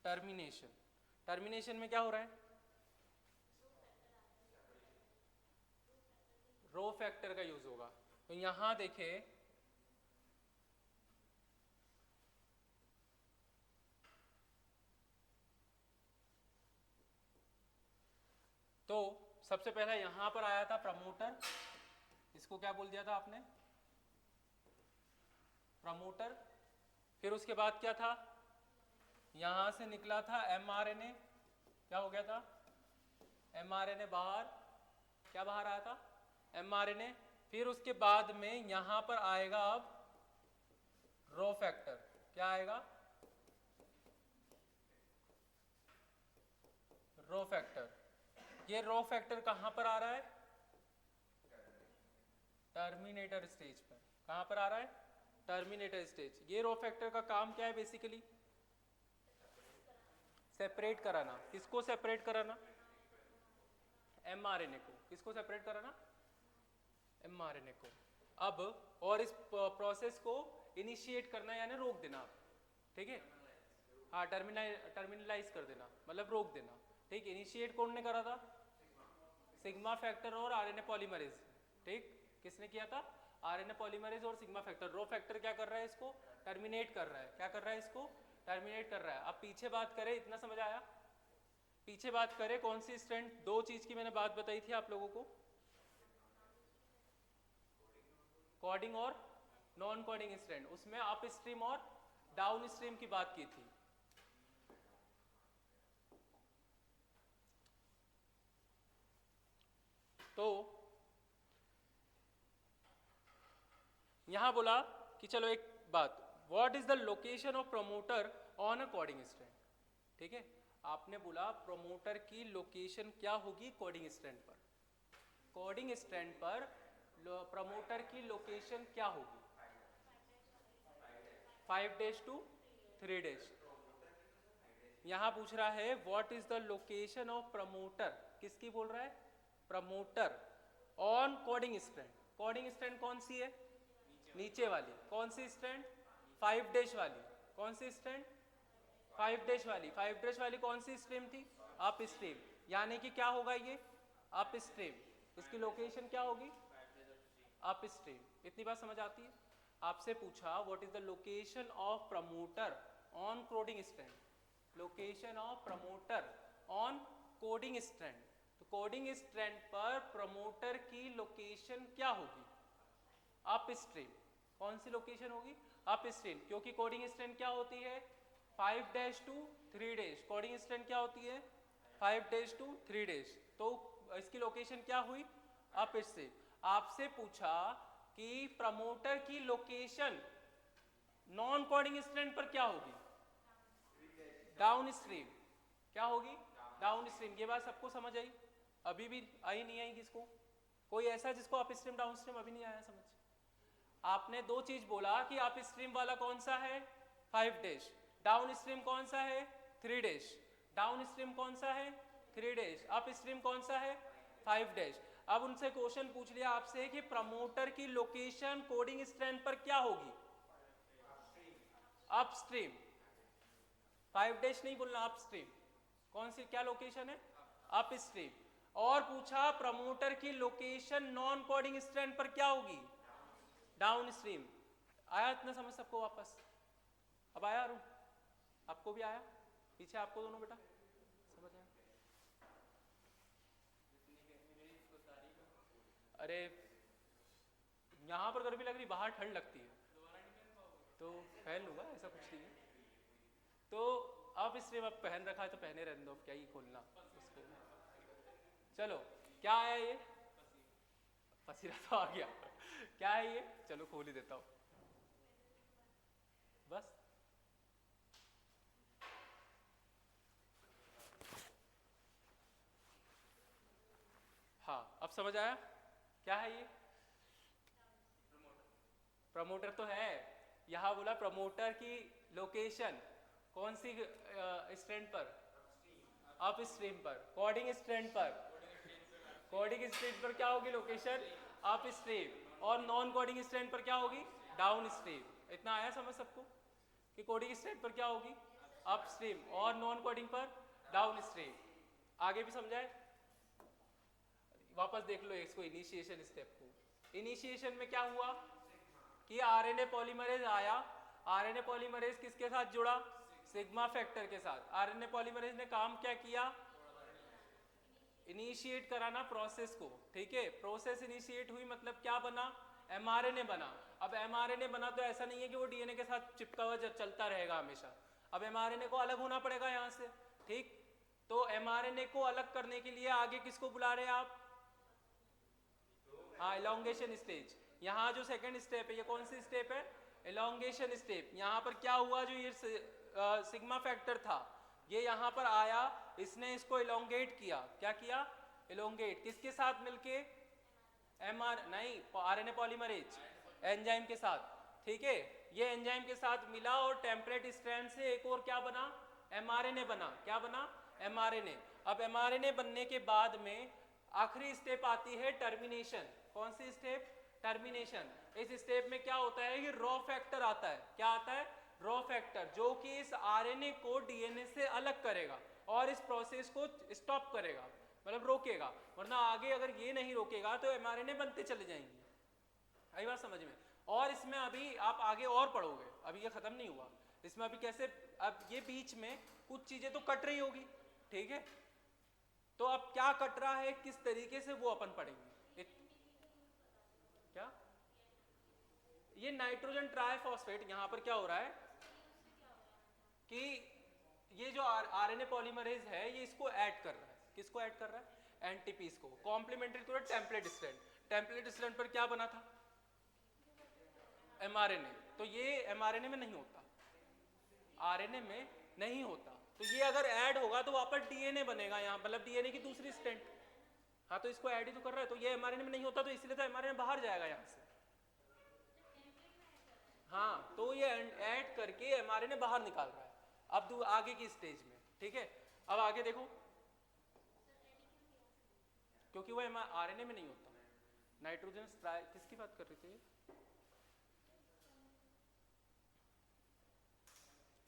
टर्मिनेशन। टर्मिनेशन में क्या हो रहा है? रो फैक्टर का यूज होगा। तो यहां देखें, तो सबसे पहला यहां पर आया था प्रमोटर। इसको क्या बोल दिया था आपने? प्रमोटर। फिर उसके बाद क्या था? यहां से निकला था एमआरएनए। क्या हो गया था? एमआरएनए बाहर। क्या बाहर आया था? एमआरएनए। फिर उसके बाद में यहां पर आएगा अब रो फैक्टर। क्या आएगा? Rho factor. ये रो फैक्टर कहां पर आ रहा है? टर्मिनेटर स्टेज पर। कहां पर आ रहा है? Terminator stage. ये रो फैक्टर का काम क्या है बेसिकली? सेपरेट कराना। किसको सेपरेट कराना? mRNA को, किसको सेपरेट करा ना, mRNA को। अब और इस प्रोसेस को इनिशिएट करना यानी रोक देना आप, ठीक है, हाँ टर्मिनलाइज कर देना मतलब रोक देना, ठीक। इनिशिएट कौन ने करा था, सिग्मा फैक्टर और आरएनए पॉलीमरेज, ठीक, किसने किया था, आरएनए पॉलीमरेज और सिग्मा फैक्टर। रो फैक्टर क्या कर रहा है, इसको टर्मिनेट कर रहा है, क्या कर रहा है, इसको टर्मिनेट कर रहा है। अब पीछे बात करें, इतना समझ आया, पीछे बात करें कौन सी स्ट्रैंड, दो चीज की मैंने बात बताई थी आप लोगों को, कोडिंग और नॉन कोडिंग स्ट्रैंड, उसमें अप स्ट्रीम और डाउन स्ट्रीम की बात की थी। तो यहां बोला कि चलो एक बात, what is the location of promoter on a coding strand, ठीक है, आपने बोला प्रमोटर की लोकेशन क्या होगी कोडिंग स्ट्रैंड पर, कोडिंग स्ट्रैंड पर प्रमोटर की लोकेशन क्या होगी, 5 days to 3 days। यहां पूछ रहा है what is the location of promoter, किसकी बोल रहा है, promoter on coding strand. Coding strand कौन सी है, नीचे वाली, कौन सी स्ट्रैंड, 5 days वाली, कौन सी स्ट्रैंड, 5 days वाली। 5 days वाली कौन सी स्ट्रीम थी, अप स्ट्रीम, यानी कि क्या होगा ये, अप स्ट्रीम, इसकी लोकेशन क्या होगी, अप स्ट्रीम। इतनी बात समझ आती है। आपसे पूछा what is the location of promoter on coding strand, location of promoter on coding strand, तो कोडिंग स्ट्रैंड पर प्रमोटर की लोकेशन क्या होगी, अप स्ट्रीम। कौन सी लोकेशन होगी, अप स्ट्रीम, क्योंकि कोडिंग स्ट्रैंड क्या होती है, 5 days to 3 days, coding strand क्या होती है, 5 days to 3 days, तो इसकी लोकेशन क्या हुई, अप स्ट्रीम। आपसे पूछा कि प्रमोटर की लोकेशन नॉन कोडिंग स्ट्रैंड पर क्या होगी, डाउन स्ट्रीम, क्या होगी, डाउन स्ट्रीम। ये बात सबको समझ आई, अभी भी आई नहीं आई किसको, कोई ऐसा जिसको अप स्ट्रीम डाउन स्ट्रीम अभी नहीं आया समझ। आपने दो चीज बोला कि अप स्ट्रीम वाला कौन सा है, 5 days, डाउन स्ट्रीम कौन सा है, 3 days, डाउन स्ट्रीम कौन सा है, 3 days, अप स्ट्रीम कौन सा है, 5 days। अब उनसे क्वेश्चन पूछ लिया आपसे कि प्रमोटर की लोकेशन कोडिंग स्ट्रैंड पर क्या होगी, अप स्ट्रीम, 5 days नहीं बोलना, अप स्ट्रीम, कौन सी क्या लोकेशन है, अप स्ट्रीम। और पूछा प्रमोटर की लोकेशन नॉन कोडिंग स्ट्रैंड पर क्या होगी, डाउन स्ट्रीम। आया इतना समझ सबको वापस, अब आया अरुण, आपको भी आया, पीछे आपको दोनों बेटा समझ आया। अरे यहाँ पर गर्मी लग रही, बाहर ठंड लगती है तो पहन लूंगा, ऐसा कुछ नहीं है। तो अब स्ट्रीम अब पहन रखा है तो पहने रहने दो, क्या ही खोलना उसको। चलो क्या आया ये, पसीना तो आ गया, क्या है ये, चलो खोल ही देता हूँ बस। हाँ अब समझ आया क्या है ये, प्रमोटर तो है, यहाँ बोला प्रमोटर की लोकेशन कौन सी स्ट्रैंड पर, अप स्ट्रीम पर, कोडिंग स्ट्रैंड पर, कोडिंग स्ट्रैंड पर क्या होगी लोकेशन, अप स्ट्रीम, और नॉन कोडिंग स्ट्रैंड पर क्या होगी, डाउन स्ट्रीम। इतना आया समझ सबको कि कोडिंग स्ट्रैंड पर क्या होगी, अप स्ट्रीम, और नॉन कोडिंग पर डाउन स्ट्रीम। आगे भी समझाए, वापस देख लो इसको, इनिशिएशन स्टेप को। इनिशिएशन में क्या हुआ कि आरएनए पॉलीमरेज आया, आरएनए पॉलीमरेज किसके साथ जुड़ा, सिग्मा फैक्टर के साथ। आरएनए पॉलीमरेज ने काम क्या किया, इनिशिएट कराना प्रोसेस को, ठीक है। प्रोसेस इनिशिएट हुई मतलब क्या बना, एमआरएनए बना। अब एमआरएनए बना तो ऐसा नहीं है कि वो डीएनए के साथ चिपका हुआ चलता रहेगा हमेशा, अब एमआरएनए को अलग होना पड़ेगा यहाँ से, ठीक। तो एमआरएनए को अलग करने के लिए आगे किसको बुला रहे हैं आप, हाँ एलोंगेशन स्टेज। यहाँ जो सेकंड स्टेप है, ये कौन सी स्टेप है, एलोंगेशन स्टेप। यहाँ पर क्या हुआ, जो ये सिग्मा फैक्टर था ये यहाँ पर आया, इसने इसको एलोंगेट किया, क्या किया, एलोंगेट, किसके साथ मिलके, नहीं आरएनए पॉलीमरेज एंजाइम के साथ, ठीक है। ये एंजाइम के साथ मिला और टेम्परेट स्ट्रैंड से एक और क्या बना, एमआरएनए बना। क्या बना, एमआरएनए। अब एमआरएनए बनने के बाद में आखिरी स्टेप आती है टर्मिनेशन। कौन सी स्टेप? टर्मिनेशन। इस स्टेप में क्या होता है कि रॉ फैक्टर आता है। क्या आता है? रॉ फैक्टर, जो कि इस आरएनए को डीएनए से अलग करेगा और इस प्रोसेस को स्टॉप करेगा, मतलब रोकेगा। वरना आगे अगर ये नहीं रोकेगा तो एमआरएनए बनते चले जाएंगे। आई बात समझ में? और इसमें अभी आप आगे और पढ़ोगे, अभी ये खत्म नहीं हुआ। इसमें अभी कैसे, अब ये बीच में कुछ चीजें तो कट रही होगी, ठीक है? तो अब क्या कट रहा है, किस तरीके से, वो अपन पढ़ेंगे। क्या? ये नाइट्रोजन ट्राइफॉस्फेट, यहां पर क्या हो रहा है कि ये जो आरएनए पॉलीमरेज है ये इसको ऐड कर रहा है। किसको ऐड कर रहा है? एनटीपीस को, complementary to the template strand. Template strand पर क्या बना था? एमआरएनए। तो ये एमआरएनए में नहीं होता, आरएनए में नहीं होता। तो ये अगर ऐड होगा तो वापस डीएनए बनेगा यहाँ, मतलब डीएनए की दूसरी स्ट्रैंड। हाँ, तो इसको ऐड ही तो कर रहा है, तो ये एमआरएनए में नहीं होता, तो इसलिए तो एमआरएनए बाहर जाएगा यहाँ से। हाँ, तो ये ऐड करके एमआरएनए बाहर निकाल रहा है अब आगे की स्टेज में, ठीक है? अब आगे देखो, क्योंकि वो आरएनए में नहीं होता। नाइट्रोजन किसकी बात कर रहे थे?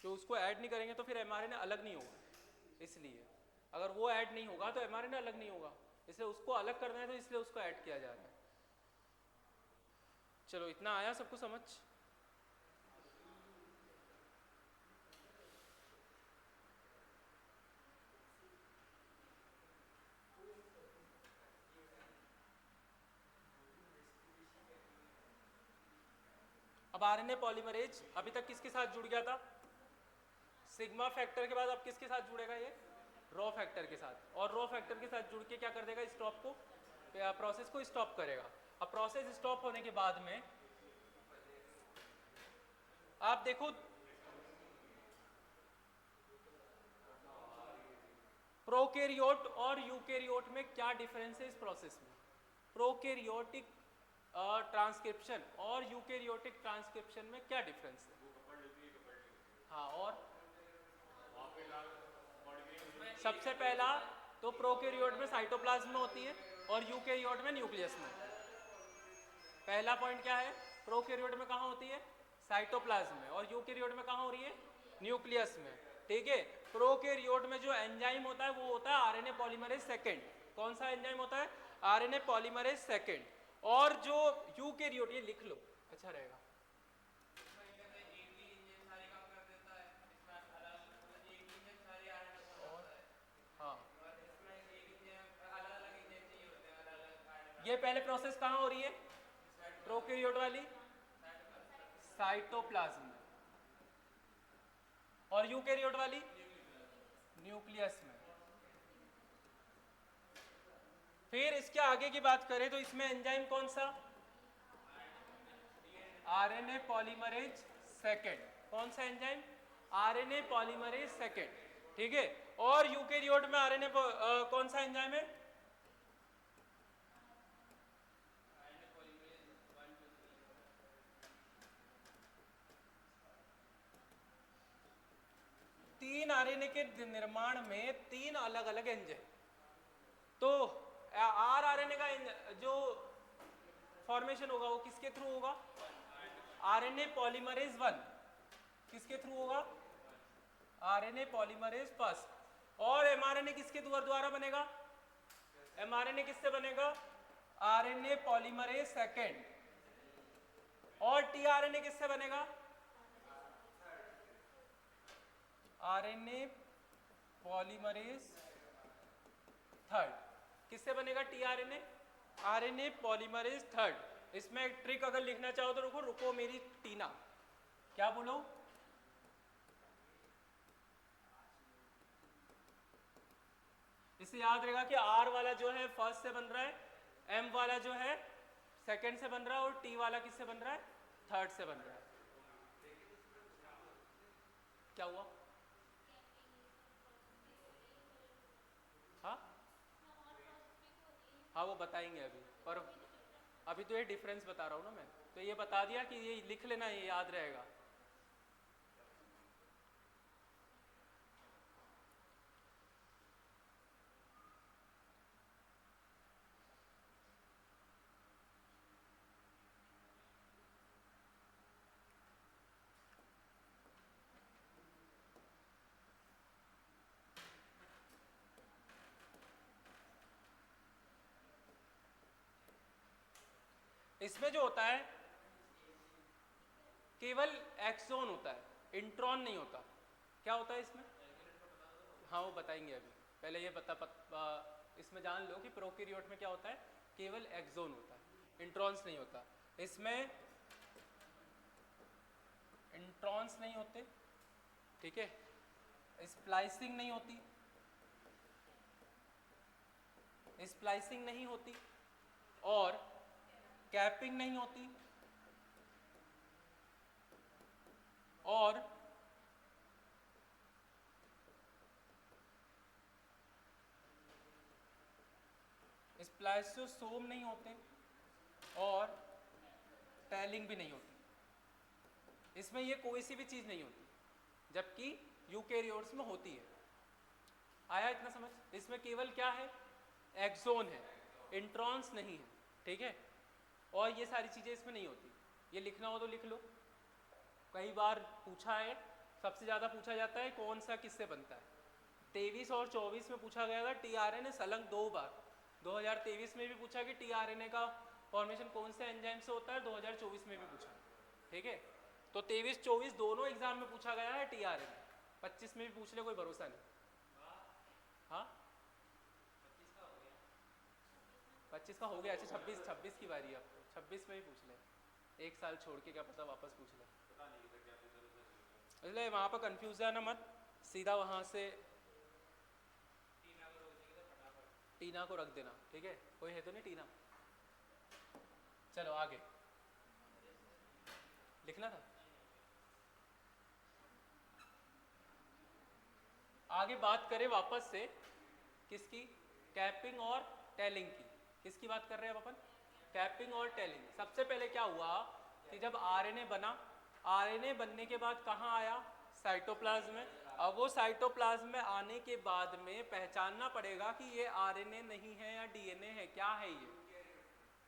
तो उसको ऐड नहीं करेंगे तो फिर एमआरएनए अलग नहीं होगा, इसलिए अगर वो ऐड नहीं होगा तो एमआरएनए अलग नहीं होगा, इसलिए उसको अलग करना है, तो इसलिए उसको ऐड किया जा रहा है। चलो, इतना आया सबको समझ? अब आरएनए पॉलीमरेज अभी तक किसके साथ जुड़ गया था? सिग्मा फैक्टर के बाद अब किसके साथ जुड़ेगा? ये रॉ फैक्टर के साथ। और रॉ फैक्टर के साथ जुड़ के क्या कर देगा? स्टॉप को, प्रोसेस को स्टॉप करेगा। अब प्रोसेस स्टॉप होने के बाद में आप देखो, प्रोकैरियोट और यूकैरियोट में क्या डिफरेंस है इस प्रोसेस में? प्रोकैरियोटिक ट्रांसक्रिप्शन और यूकैरियोटिक ट्रांसक्रिप्शन में क्या डिफरेंस है? हाँ, और सबसे पहला तो प्रोकैरियोट में साइटोप्लाज्म में होती है और यूकैरियोट में न्यूक्लियस में। पहला पॉइंट क्या है? प्रोकैरियोट में कहाँ होती है? साइटोप्लाज्म में। और यूकैरियोट में कहाँ हो रही है? न्यूक्लियस में, ठीक है? प्रोकैरियोट में जो एंजाइम होता है वो होता है आरएनए पॉलीमरेज सेकेंड। कौन सा एंजाइम होता है? RNA polymerase second. और जो यूकैरियोट, ये लिख लो, अच्छा रहेगा। हाँ, ये पहले प्रोसेस कहाँ हो रही है? प्रोकैरियोट वाली साइटोप्लाज्म में, और यूकैरियोट वाली न्यूक्लियस में। फिर इसके आगे की बात करें तो इसमें एंजाइम कौन सा? RNA polymerase second. कौन सा एंजाइम? आरएनए पॉलीमरेज सेकेंड, ठीक है? और यूकैरियोट में आरएनए कौन सा एंजाइम है? तीन आरएनए के निर्माण में तीन अलग अलग एंजाइम। तो आरएनए का जो फॉर्मेशन होगा वो किसके थ्रू होगा? RNA polymerase 1। किसके थ्रू होगा? RNA polymerase first. और एमआरएनए किसके द्वारा बनेगा? एमआरएनए किससे बनेगा? RNA polymerase second. और टीआरएनए किससे बनेगा? RNA polymerase third. किससे बनेगा टीआरएनए? RNA polymerase third. इसमें एक ट्रिक अगर लिखना चाहो तो रुको रुको मेरी टीना, क्या बोलो? इसे याद रहेगा कि आर वाला जो है फर्स्ट से बन रहा है, एम वाला जो है सेकंड से बन रहा है, और टी वाला किससे बन रहा है? थर्ड से बन रहा है। क्या हुआ? हाँ हाँ, वो बताएंगे अभी, पर अभी तो ये डिफरेंस बता रहा हूँ ना मैं, तो ये बता दिया कि ये लिख लेना, ये याद रहेगा। इसमें जो होता है केवल एक्सोन होता है, इंट्रॉन नहीं होता। क्या होता है इसमें? हाँ वो बताएंगे अभी, पहले ये इसमें जान लो कि प्रोकैरियोट में क्या होता है, केवल एक्सोन होता है, इंट्रॉन्स नहीं होता। इसमें इंट्रॉन्स नहीं होते, ठीक है, स्प्लाइसिंग नहीं होती, स्प्लाइसिंग नहीं होती, और कैपिंग नहीं होती, और स्प्लाइसोसोम नहीं होते, और टेलिंग भी नहीं होती। इसमें ये कोई सी भी चीज नहीं होती, जबकि यूकेरियोट्स में होती है। आया इतना समझ? इसमें केवल क्या है, एक्सोन है, इंट्रॉन्स नहीं है, ठीक है, और ये सारी चीजें इसमें नहीं होती। ये लिखना हो तो लिख लो, कई बार पूछा है, सबसे ज्यादा पूछा जाता है कौन सा किससे बनता है। 23 और 24 में पूछा गया था टीआरएनए सलंग 2 बार। 2023 में भी पूछा कि टीआरएनए का फॉर्मेशन कौन से एंजाइम से होता है, 2024 में भी पूछा, ठीक है। तो 23-24 दोनों एग्जाम में पूछा गया है टीआरएनए, 25 में भी पूछ ले, कोई भरोसा नहीं। हाँ 25 का हो गया, अच्छा 26 की बारी है अब तो, 26 में ही पूछ ले, एक साल छोड़ के, क्या पता वापस पूछ ले। इसलिए वहाँ पर कंफ्यूजन मत, सीधा वहाँ से टीना को रख देना, ठीक है, कोई है तो नहीं टीना। चलो आगे लिखना था, आगे बात करें वापस से किसकी, कैपिंग और टेलिंग की। किसकी बात कर रहे हैं अब अपन, कैपिंग और टेलिंग। सबसे पहले क्या हुआ कि जब आरएनए बना, आरएनए बनने के बाद कहाँ आया, साइटोप्लाज्म में। अब वो साइटोप्लाज्म में आने के बाद में पहचानना पड़ेगा कि ये आरएनए नहीं है या डीएनए है, क्या है ये,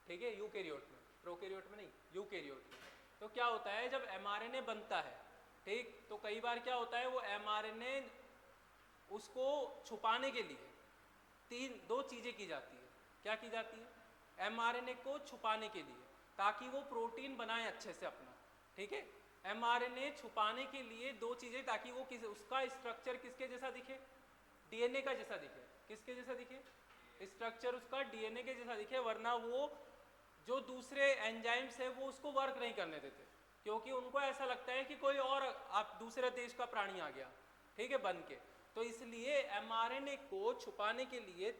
ठीक है, यूकेरियोट में, प्रोकैरियोट में नहीं, यूकेरियोट में। तो क्या होता है जब एमआरएनए बनता है, ठीक, तो कई बार क्या होता है वो एमआरएनए उसको छुपाने के लिए दो चीजें की जाती है। क्या की जाती है, एमआरएनए को छुपाने के लिए, ताकि वो प्रोटीन बनाए अच्छे से अपना, ठीक है। एमआरएनए छुपाने के लिए दो चीजें, ताकि वो उसका स्ट्रक्चर किसके जैसा दिखे, डीएनए का जैसा दिखे। किसके जैसा दिखे, स्ट्रक्चर उसका डीएनए के जैसा दिखे, वरना वो जो दूसरे एंजाइम्स है वो उसको वर्क नहीं करने देते, क्योंकि उनको ऐसा लगता है कि कोई और आप दूसरे देश का प्राणी आ गया, ठीक है, बन के। तो इसलिए एमआरएनए को छुपाने के लिए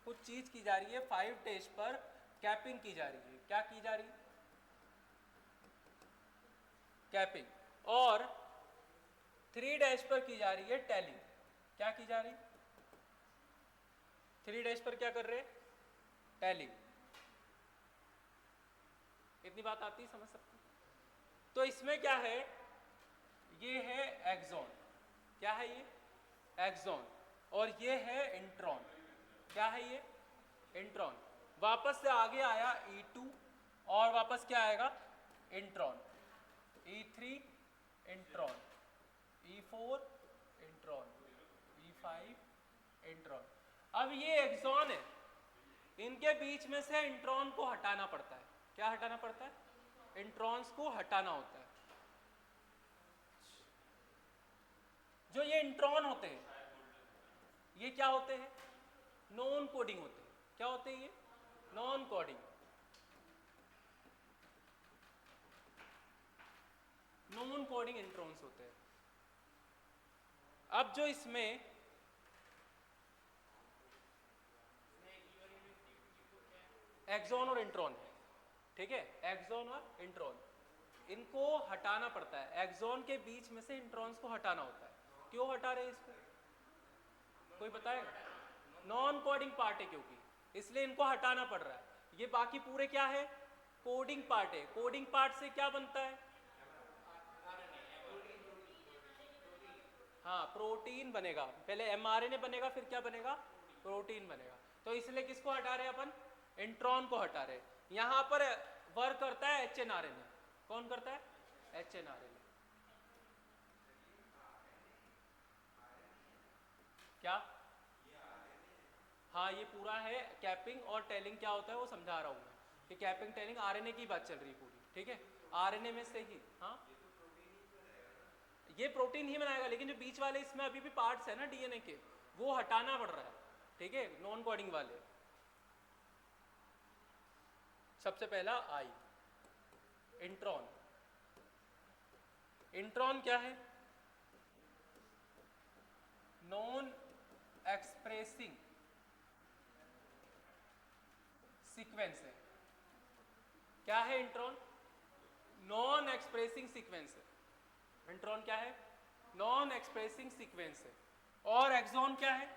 कुछ चीज की जा रही है, 5 डेज पर कैपिंग की जा रही है। क्या की जा रही है, कैपिंग। और 3 डैश पर की जा रही है टेलिंग। क्या की जा रही, 3 डैश पर क्या कर रहे हैं, टेलिंग। इतनी बात आती, समझ सकते। तो इसमें क्या है, ये है एक्सॉन, क्या है ये, एक्सॉन, और ये है इंट्रॉन। क्या है ये, इंट्रॉन। वापस से आगे आया E2, और वापस क्या आएगा, intron, E3 intron, E4 intron, E5 intron. अब ये एक्सॉन है, इनके बीच में से इंट्रॉन को हटाना पड़ता है। क्या हटाना पड़ता है, इंट्रॉन्स को हटाना होता है। जो ये इंट्रॉन होते हैं ये क्या होते हैं, नॉन कोडिंग होते हैं। क्या होते हैं ये, non coding, non coding introns होते हैं। अब जो इसमें एक्सॉन और इंट्रॉन है, ठीक है, एक्सॉन और इंट्रॉन, इनको हटाना पड़ता है। एक्सॉन के बीच में से इंट्रॉन्स को हटाना होता है। क्यों हटा रहे हैं इसको, कोई बताएगा, नॉन कोडिंग पार्ट है क्योंकि, इसलिए इनको हटाना पड़ रहा है। ये बाकी पूरे क्या है, कोडिंग पार्ट है। कोडिंग पार्ट से क्या बनता है, हाँ प्रोटीन बनेगा। पहले एमआरएनए बनेगा, फिर क्या बनेगा, प्रोटीन बनेगा। तो इसलिए किसको हटा रहे हैं अपन, इंट्रॉन को हटा रहे हैं। यहां पर वर्क करता है एचएनआरएनए। कौन करता है, एचएनआरएनए। क्या, हाँ ये पूरा है कैपिंग और टेलिंग क्या होता है वो समझा रहा हूं मैं। कि कैपिंग टेलिंग आरएनए की बात चल रही पूरी, ठीक है, आरएनए में से ही, हाँ ये प्रोटीन ही बनाएगा, लेकिन जो बीच वाले इसमें अभी भी पार्ट्स है ना डीएनए के, वो हटाना पड़ रहा है, ठीक है, नॉन कोडिंग वाले। सबसे पहला आई, इंट्रॉन। इंट्रॉन क्या है? नॉन एक्सप्रेसिंग सीक्वेंस है। क्या है इंट्रॉन? नॉन एक्सप्रेसिंग सीक्वेंस है। इंट्रॉन क्या है? नॉन एक्सप्रेसिंग सीक्वेंस है। और एक्सॉन क्या है?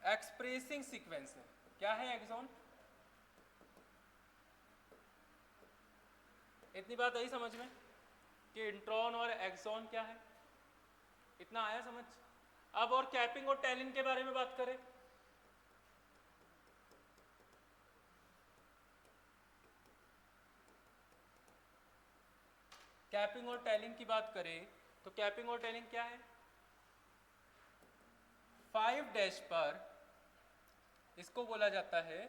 एक्सप्रेसिंग सीक्वेंस है। क्या है एक्सॉन? इतनी बात आई समझ में कि इंट्रॉन और एक्सॉन क्या है? इतना आया समझ? अब और कैपिंग और टेलिंग के बारे में बात करें। कैपिंग और टेलिंग की बात करें तो कैपिंग और टेलिंग क्या है? 5' पर इसको बोला जाता है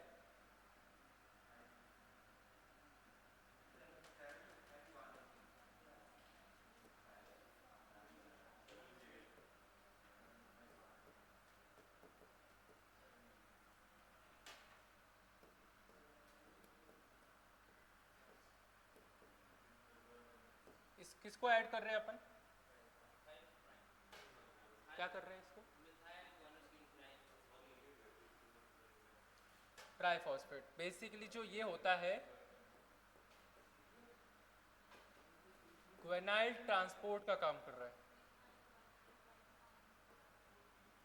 किसको ऐड कर रहे हैं अपन? क्या कर रहे हैं इसको? ट्राइफॉस्फेट। बेसिकली जो ये होता है ग्वेनाइल ट्रांसपोर्ट का काम कर रहा है।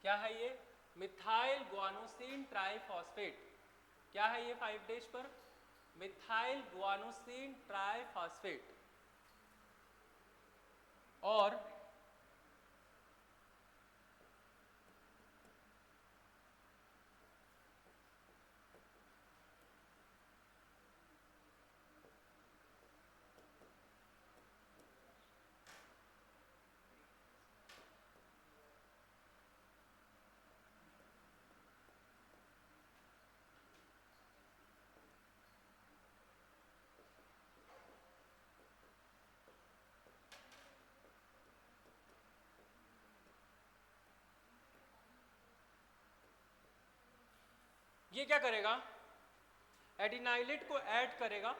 क्या है ये? Methyl guanosine triphosphate. क्या है ये 5' पर? Methyl guanosine triphosphate. और ये क्या करेगा? एडिनाइलेट को ऐड करेगा।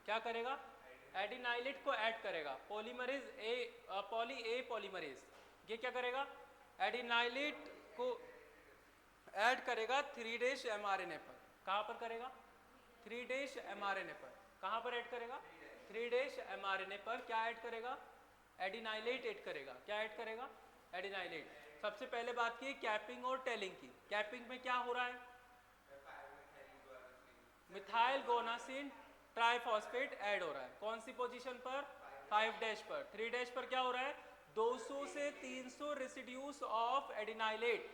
क्या करेगा? एडिनाइलेट को ऐड करेगा। Polymerase A, poly A polymerase, ये क्या करेगा? एडिनाइलेट को ऐड करेगा 3' mRNA पर। कहाँ पर करेगा? 3' mRNA पर। कहाँ पर ऐड करेगा? 3' mRNA पर। क्या ऐड करेगा? एडिनाइलेट ऐड करेगा। क्या ऐड करेगा? एडिनाइलेट। सबसे पहले बात की कैपिंग और टेलिंग की। कैपिंग में क्या हो रहा है? मिथाइल गोनासिन ट्राइफॉस्फेट ऐड हो रहा है। कौन सी पोजीशन पर? 5' पर। 3' पर क्या हो रहा है? 200 से 300 रेसिड्यूज ऑफ एडिनाइलेट।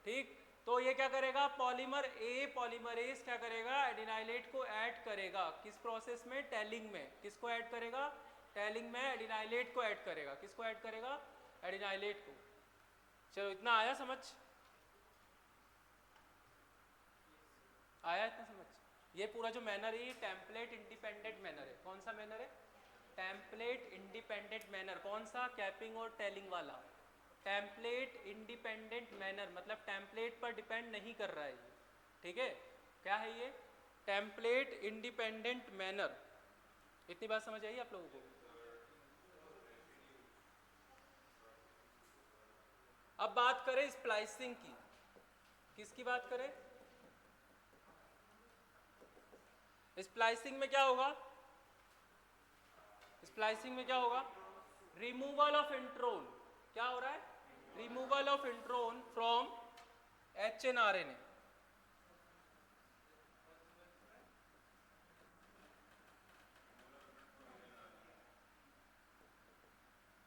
ठीक, तो ये क्या करेगा? पॉलीमर ए पॉलीमरेज क्या करेगा? एडिनाइलेट को ऐड करेगा। किस प्रोसेस में? टेलिंग में। किसको ऐड करेगा? टेलिंग में एडिनाइलेट को ऐड करेगा। किसको ऐड करेगा? एडिनाइलेट को। चलो इतना आया समझ? आया इतना समझ? ये पूरा जो मैनर है ये टेम्पलेट इंडिपेंडेंट मैनर है। कौन सा मैनर है? Template independent manner. कौन सा? कैपिंग और टेलिंग वाला। टेम्पलेट इंडिपेंडेंट मैनर मतलब टेम्पलेट पर डिपेंड नहीं कर रहा है ये, ठीक है। क्या है ये? Template independent manner. इतनी बात समझ आई आप लोगों को? अब बात करें स्प्लाइसिंग की। किसकी बात करें? स्प्लाइसिंग में क्या होगा? स्प्लाइसिंग में क्या होगा? Removal of intron. क्या हो रहा है? Removal of intron from HNRNA।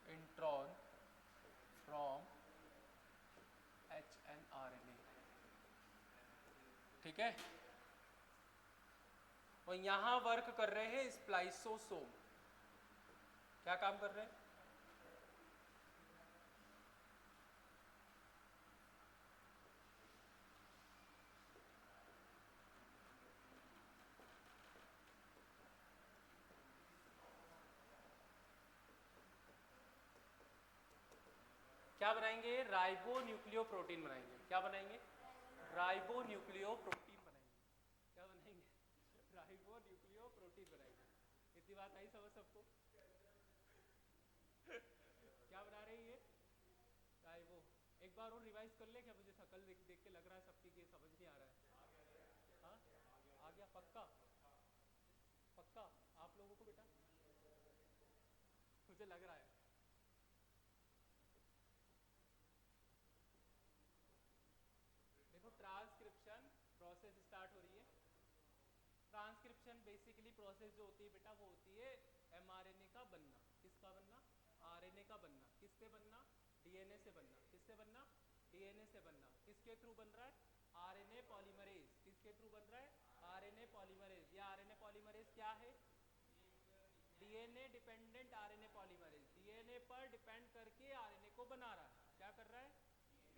Intron from HNRNA, ठीक है। और यहां वर्क कर रहे हैं स्प्लाइसोसोम। क्या काम कर रहे हैं? क्या बनाएंगे? राइबो न्यूक्लियो प्रोटीन बनाएंगे। क्या बनाएंगे? राइबो न्यूक्लियो प्रोटीन बनाएंगे। क्या बनाएंगे? राइबो न्यूक्लियो प्रोटीन बनाएंगे। इतनी बात आई समझ सबको? क्या बना रहे हैं ये? राइबो। एक बार और रिवाइज कर ले क्या? मुझे शक्ल देख देख के लग रहा है सबकी कि समझ नहीं आ रहा है। हाँ आ गया पक्का? पक्का आप लोगों को बेटा? मुझे लग रहा है। देखो ट्रांसक्रिप्शन प्रोसेस स्टार्ट हो रही है। ट्रांसक्रिप्शन बेसिकली प्रोसेस जो होती है बेटा वो होती है एमआरएनए का बनना। किसका बनना? आरएनए का बनना। किससे बनना? डीएनए से बनना। किससे बनना? डीएनए से बनना। किसके थ्रू बन रहा है? RNA polymerase. किसके थ्रू बन रहा है? RNA polymerase. ये आरएनए पॉलीमरेज क्या है? DNA dependent RNA polymerase. DNA पर डिपेंड करके आरएनए को बना रहा है। क्या कर रहा है?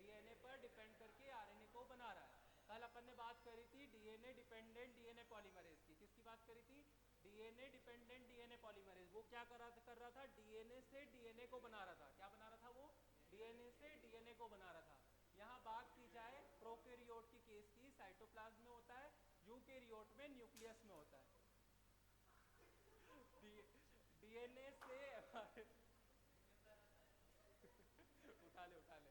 डीएनए पर डिपेंड करके आरएनए को बना रहा है। कल अपन ने बात करी थी डीएनए डिपेंडेंट डीएनए पॉलीमरेज की। किसकी बात करी थी? DNA dependent DNA polymerase. वो क्या कर रहा था? डीएनए से डीएनए को बना रहा था। क्या बना रहा था वो? डीएनए से डीएनए को बना रहा था। यहाँ बात की जाए प्रोकैरियोट की केस की, साइटोप्लाज्म में होता है, यूकैरियोट में न्यूक्लियस में होता है। डीएनए से उठा ले उठा ले।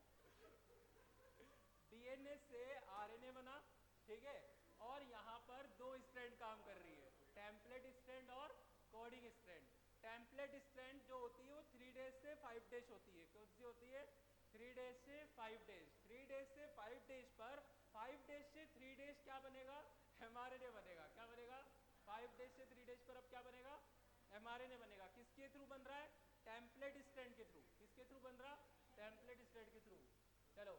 डीएनए से आरएनए बना, ठीक है। और यहाँ पर दो स्ट्रैंड काम कर रही है, टेम्पलेट स्ट्रैंड और कोडिंग स्ट्रैंड। टेम्पलेट स्ट्रैंड जो होती है वो 3 डेज से 5 डेज होती है। कौन सी होती है? 3 डेज से 5 डेज। 3 डेज से 5 डेज पर 5 डेज से 3 डेज क्या बनेगा? एमआरएनए बनेगा। क्या बनेगा? 5 डेज से 3 डेज पर अब क्या बनेगा? एमआरएनए बनेगा। किसके थ्रू बन रहा है? टेम्पलेट स्ट्रैंड के थ्रू। किसके थ्रू बन रहा? टेम्पलेट स्ट्रैंड के थ्रू। चलो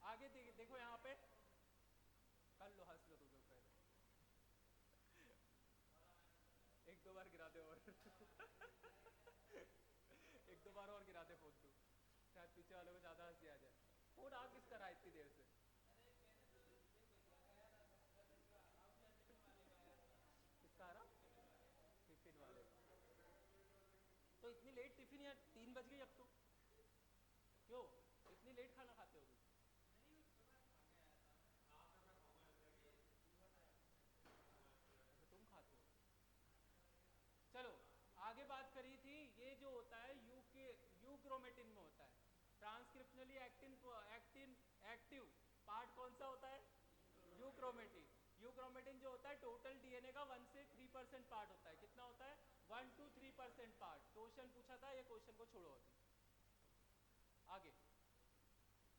आगे देखो यहाँ पे, कर लो हंस लो तुम लोग पहले, एक दो बार गिरा दे और एक दो बार और गिरा दे फोन तू, शायद पीछे वालों को ज्यादा हंसी आ जाए। फोन आ किसका रहा है इतनी देर से? किसका आ रहा? टिफिन वाले का। तो इतनी लेट टिफिन? यार 3 बज गई अब तो। क्यों इतनी लेट खाना खाते हो तुम? अच्छा तुम खाते हो। चलो आगे बात करी थी, ये जो होता है यूक्रोमेटिन में होता है। Transcriptionally actin actin active part कौन सा होता है? यूक्रोमेटिन। यूक्रोमेटिन जो होता है टोटल डीएनए का 1 से 3% पार्ट होता है। कितना होता है? 1 to 3% पार्ट। क्वेश्चन पूछा था, ये क्वेश्चन को छोड़ो अभी। आगे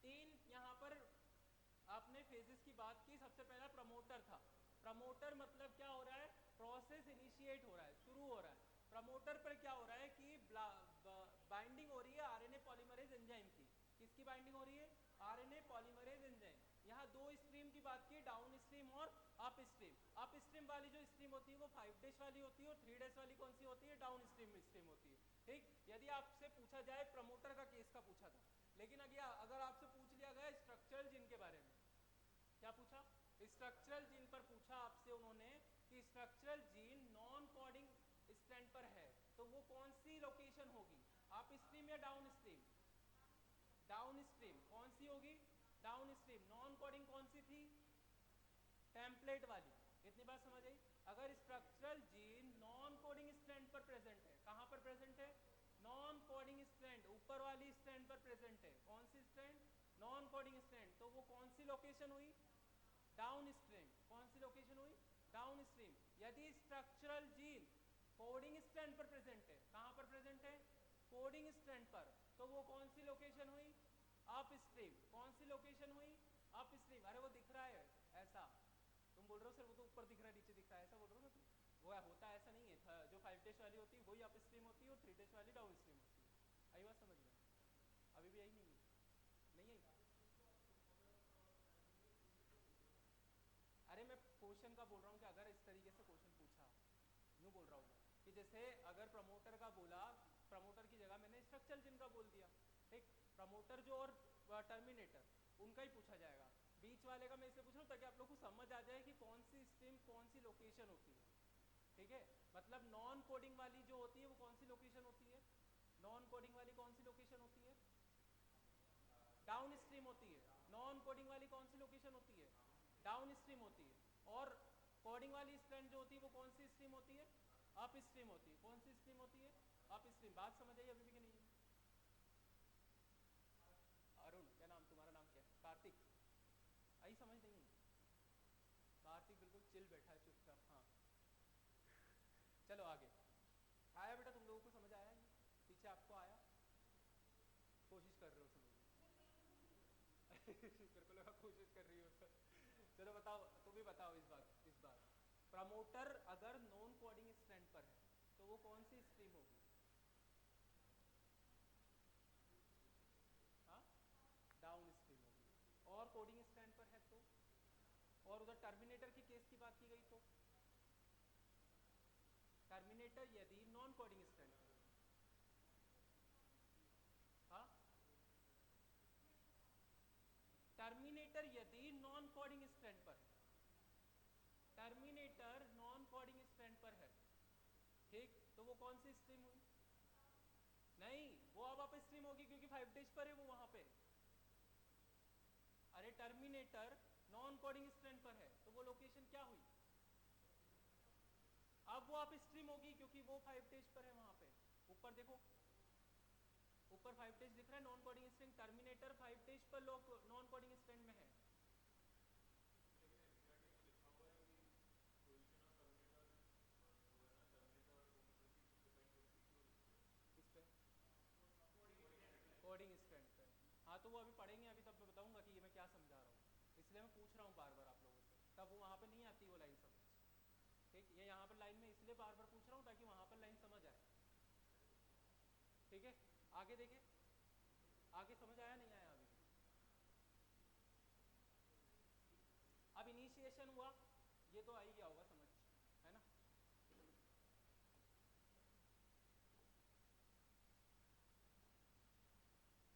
तीन यहाँ पर आपने फेजेस की बात की। सबसे पहला प्रमोटर था। प्रमोटर मतलब क्या हो रहा है? प्रोसेस इनिशिएट हो रहा है, शुरू हो रहा है। प्रमोटर पर क्या हो रहा है कि बाइंडिंग हो रही है आरएनए पॉलीमरेज एंजाइम की। किसकी बाइंडिंग हो रही है? RNA polymerase enzyme. यहाँ दो स्ट्रीम की बात की, डाउन स्ट्रीम और अप स्ट्रीम। अप स्ट्रीम वाली जो स्ट्रीम होती है वो 5 डेज वाली होती है, और 3 डेज वाली कौन सी होती है? डाउन स्ट्रीम स्ट्रीम होती है। ठीक, यदि आपसे पूछा जाए, प्रमोटर का केस का पूछा था, लेकिन अगर आपसे पूछ लिया गया स्ट्रक्चरल जीन के बारे में, क्या पूछा? स्ट्रक्चरल जीन पर पूछा आपसे उन्होंने कि structural gene non coding strand पर है, तो वो कौन सी लोकेशन होगी? अप स्ट्रीम या डाउन स्ट्रीम? Down stream. कौन सी होगी? Down stream. नॉन कोडिंग कौन सी थी? टेम्पलेट वाली। इतनी बात समझ आई? अगर structural gene non coding strand पर प्रेजेंट है, कहां पर प्रेजेंट है? नॉन कोडिंग स्ट्रैंड, ऊपर वाली स्ट्रैंड पर प्रेजेंट है। कौन सी स्ट्रैंड? Non coding strand. तो वो कौन सी लोकेशन हुई? Down stream. कौन सी लोकेशन हुई? Down stream. यदि स्ट्रक्चरल जीन कोडिंग स्ट्रैंड पर प्रेजेंट है, कहां पर प्रेजेंट है? कोडिंग स्ट्रैंड पर, तो वो कौन सी लोकेशन हुई? Up stream. कौन सी लोकेशन हुई? Up stream. अरे वो दिख रहा है ऐसा, तुम बोल रहे हो सर वो तो ऊपर दिख रहा है नीचे दिख रहा है, ऐसा बोल रहे हो ना तुम? वो होता है ऐसा नहीं है। जो 5 डेज वाली होती है वही अप स्ट्रीम होती है, और 3 डेज वाली डाउन स्ट्रीम होती है। आई बात समझ में? अभी भी आई नहीं है? नहीं आई? अरे मैं क्वेश्चन का बोल रहा हूँ कि अगर इस तरीके से क्वेश्चन पूछा, यूँ बोल रहा हूँ मैं कि जैसे अगर प्रमोटर का बोला, प्रमोटर की जगह मैंने स्ट्रक्चरल जिनका बोल दिया, ठीक। प्रमोटर जो और टर्मिनेटर उनका ही पूछा जाएगा। बीच वाले का मैं इसलिए पूछ रहा हूँ ताकि आप लोग को समझ आ जाए कि कौन सी स्ट्रीम कौन सी लोकेशन होती है, ठीक है। मतलब नॉन कोडिंग वाली जो होती है वो कौन सी लोकेशन होती है? नॉन कोडिंग वाली कौन सी लोकेशन होती है? डाउन स्ट्रीम होती है। नॉन कोडिंग वाली कौन सी लोकेशन होती है? डाउन स्ट्रीम होती है। और कोडिंग वाली स्ट्रेंथ जो होती है वो कौन सी स्ट्रीम होती है? अप स्ट्रीम होती है। कौन सी स्ट्रीम होती है? Up stream. बात समझ आई अभी भी कि नहीं? अरुण, क्या नाम तुम्हारा? नाम क्या है? कार्तिक। आई समझ नहीं? कार्तिक बिल्कुल चिल बैठा है चुपचाप। हाँ चलो आगे। आया बेटा तुम लोगों को समझ आया? पीछे आपको आया? कोशिश कर रहे हो समझ मेरे को लगा कोशिश कर रही हो सर। चलो बताओ, तुम भी बताओ इस बार प्रमोटर अगर नॉन कोडिंग स्ट्रेंथ पर है तो वो कौन सी स्ट्रीम होगी? हाँ डाउन स्ट्रीम होगी। और कोडिंग स्ट्रेंथ पर है तो? और उधर टर्मिनेटर की केस की बात की गई तो टर्मिनेटर यदि नॉन कोडिंग स्ट्रेंथ पर, हाँ टर्मिनेटर यदि नॉन कोडिंग स्ट्रेंथ पर है, टर्मिनेटर नॉन कोडिंग स्ट्रेंथ पर है, ठीक, तो वो कौन सी स्ट्रीम हुई? नहीं, वो अब अप स्ट्रीम होगी क्योंकि 5 डेज पर है वो वहां पे। अरे टर्मिनेटर नॉन कोडिंग स्ट्रेंथ पर है तो वो लोकेशन क्या हुई? अब वो अप स्ट्रीम होगी क्योंकि वो 5 डेज पर है वहां पे। ऊपर देखो, ऊपर 5 डेज दिख रहा है non coding strength. Terminator 5 days पर नॉन कोडिंग स्ट्रेंथ में है। किस पे? कोडिंग स्ट्रेंथ पे। हाँ तो वो अभी पढ़ेंगे, अभी तब मैं बताऊंगा कि ये मैं क्या समझा रहा हूँ, इसलिए मैं पूछ रहा हूँ बार बार आप लोगों से, तब वो वहाँ पे नहीं आती वो लाइन समझ। ठीक, ये यहाँ पर लाइन में इसलिए बार बार पूछ रहा हूँ ताकि वहाँ पर लाइन समझ आए। ठीक है, आगे देखें, आगे समझ आया नहीं आया अभी? अब इनिशिएशन हुआ, ये तो आ ही गया होगा समझ, है ना?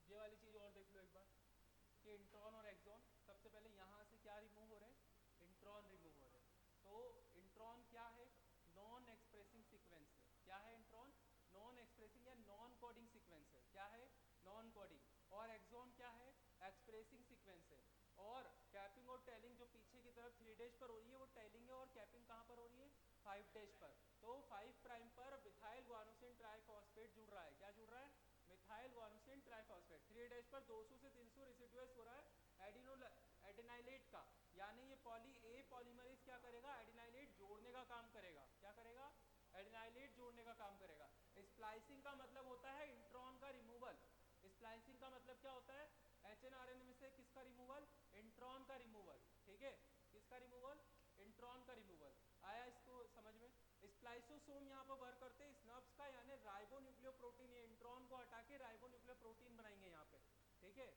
ये वाली चीज़ और देख लो एक बार कि इंट्रॉन और एक्सॉन, सबसे पहले यहाँ से क्या रिमूव हो रहे हैं? इंट्रॉन रिमूव हो रहे हैं। तो इंट्रॉन क्या है? नॉन एक्सप्रेसिंग सीक्वेंस है। क्या है इंट्रॉन? नॉन एक्सप्रेसिंग या नॉन कोडिंग सीक्वेंस है। क्या है? Non coding. और एक्सॉन क्या है? एक्सप्रेसिंग सीक्वेंस है। और कैपिंग और टेलिंग जो पीछे की तरफ 3 डेज पर हो रही है वो टेलिंग है, और कैपिंग कहाँ पर हो रही है? 5 डेज पर। तो 5 प्राइम पर मिथाइल गुआनोसिन ट्राइफॉस्फेट जुड़ रहा है। क्या जुड़ रहा है? Methyl guanosine triphosphate. 3 डेज पर 200 से 300 रेसिडुअस हो रहा है एडिनाइलेट का, यानी ये पॉली ए पॉलीमरेज क्या करेगा? एडिनाइलेट जोड़ने का काम करेगा। क्या करेगा? एडिनाइलेट जोड़ने का काम करेगा। स्प्लाइसिंग का मतलब होता है इंट्रॉन का रिमूवल। स्प्लाइसिंग का मतलब क्या होता है? एचएनआरएनए में से किसका रिमूवल? इंट्रॉन का रिमूवल। ठीक है, किसका रिमूवल? इंट्रॉन का रिमूवल। आया इसको समझ में? स्प्लाइसोसोम यहाँ पर वर्क करते हैं स्नब्स का, यानी राइबोन्यूक्लियोप्रोटीन। ये इंट्रॉन को हटा के राइबोन्यूक्लियोप्रोटीन बनाएंगे यहाँ पे। ठीक है,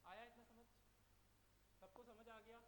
आया इतना समझ? सबको समझ आ गया?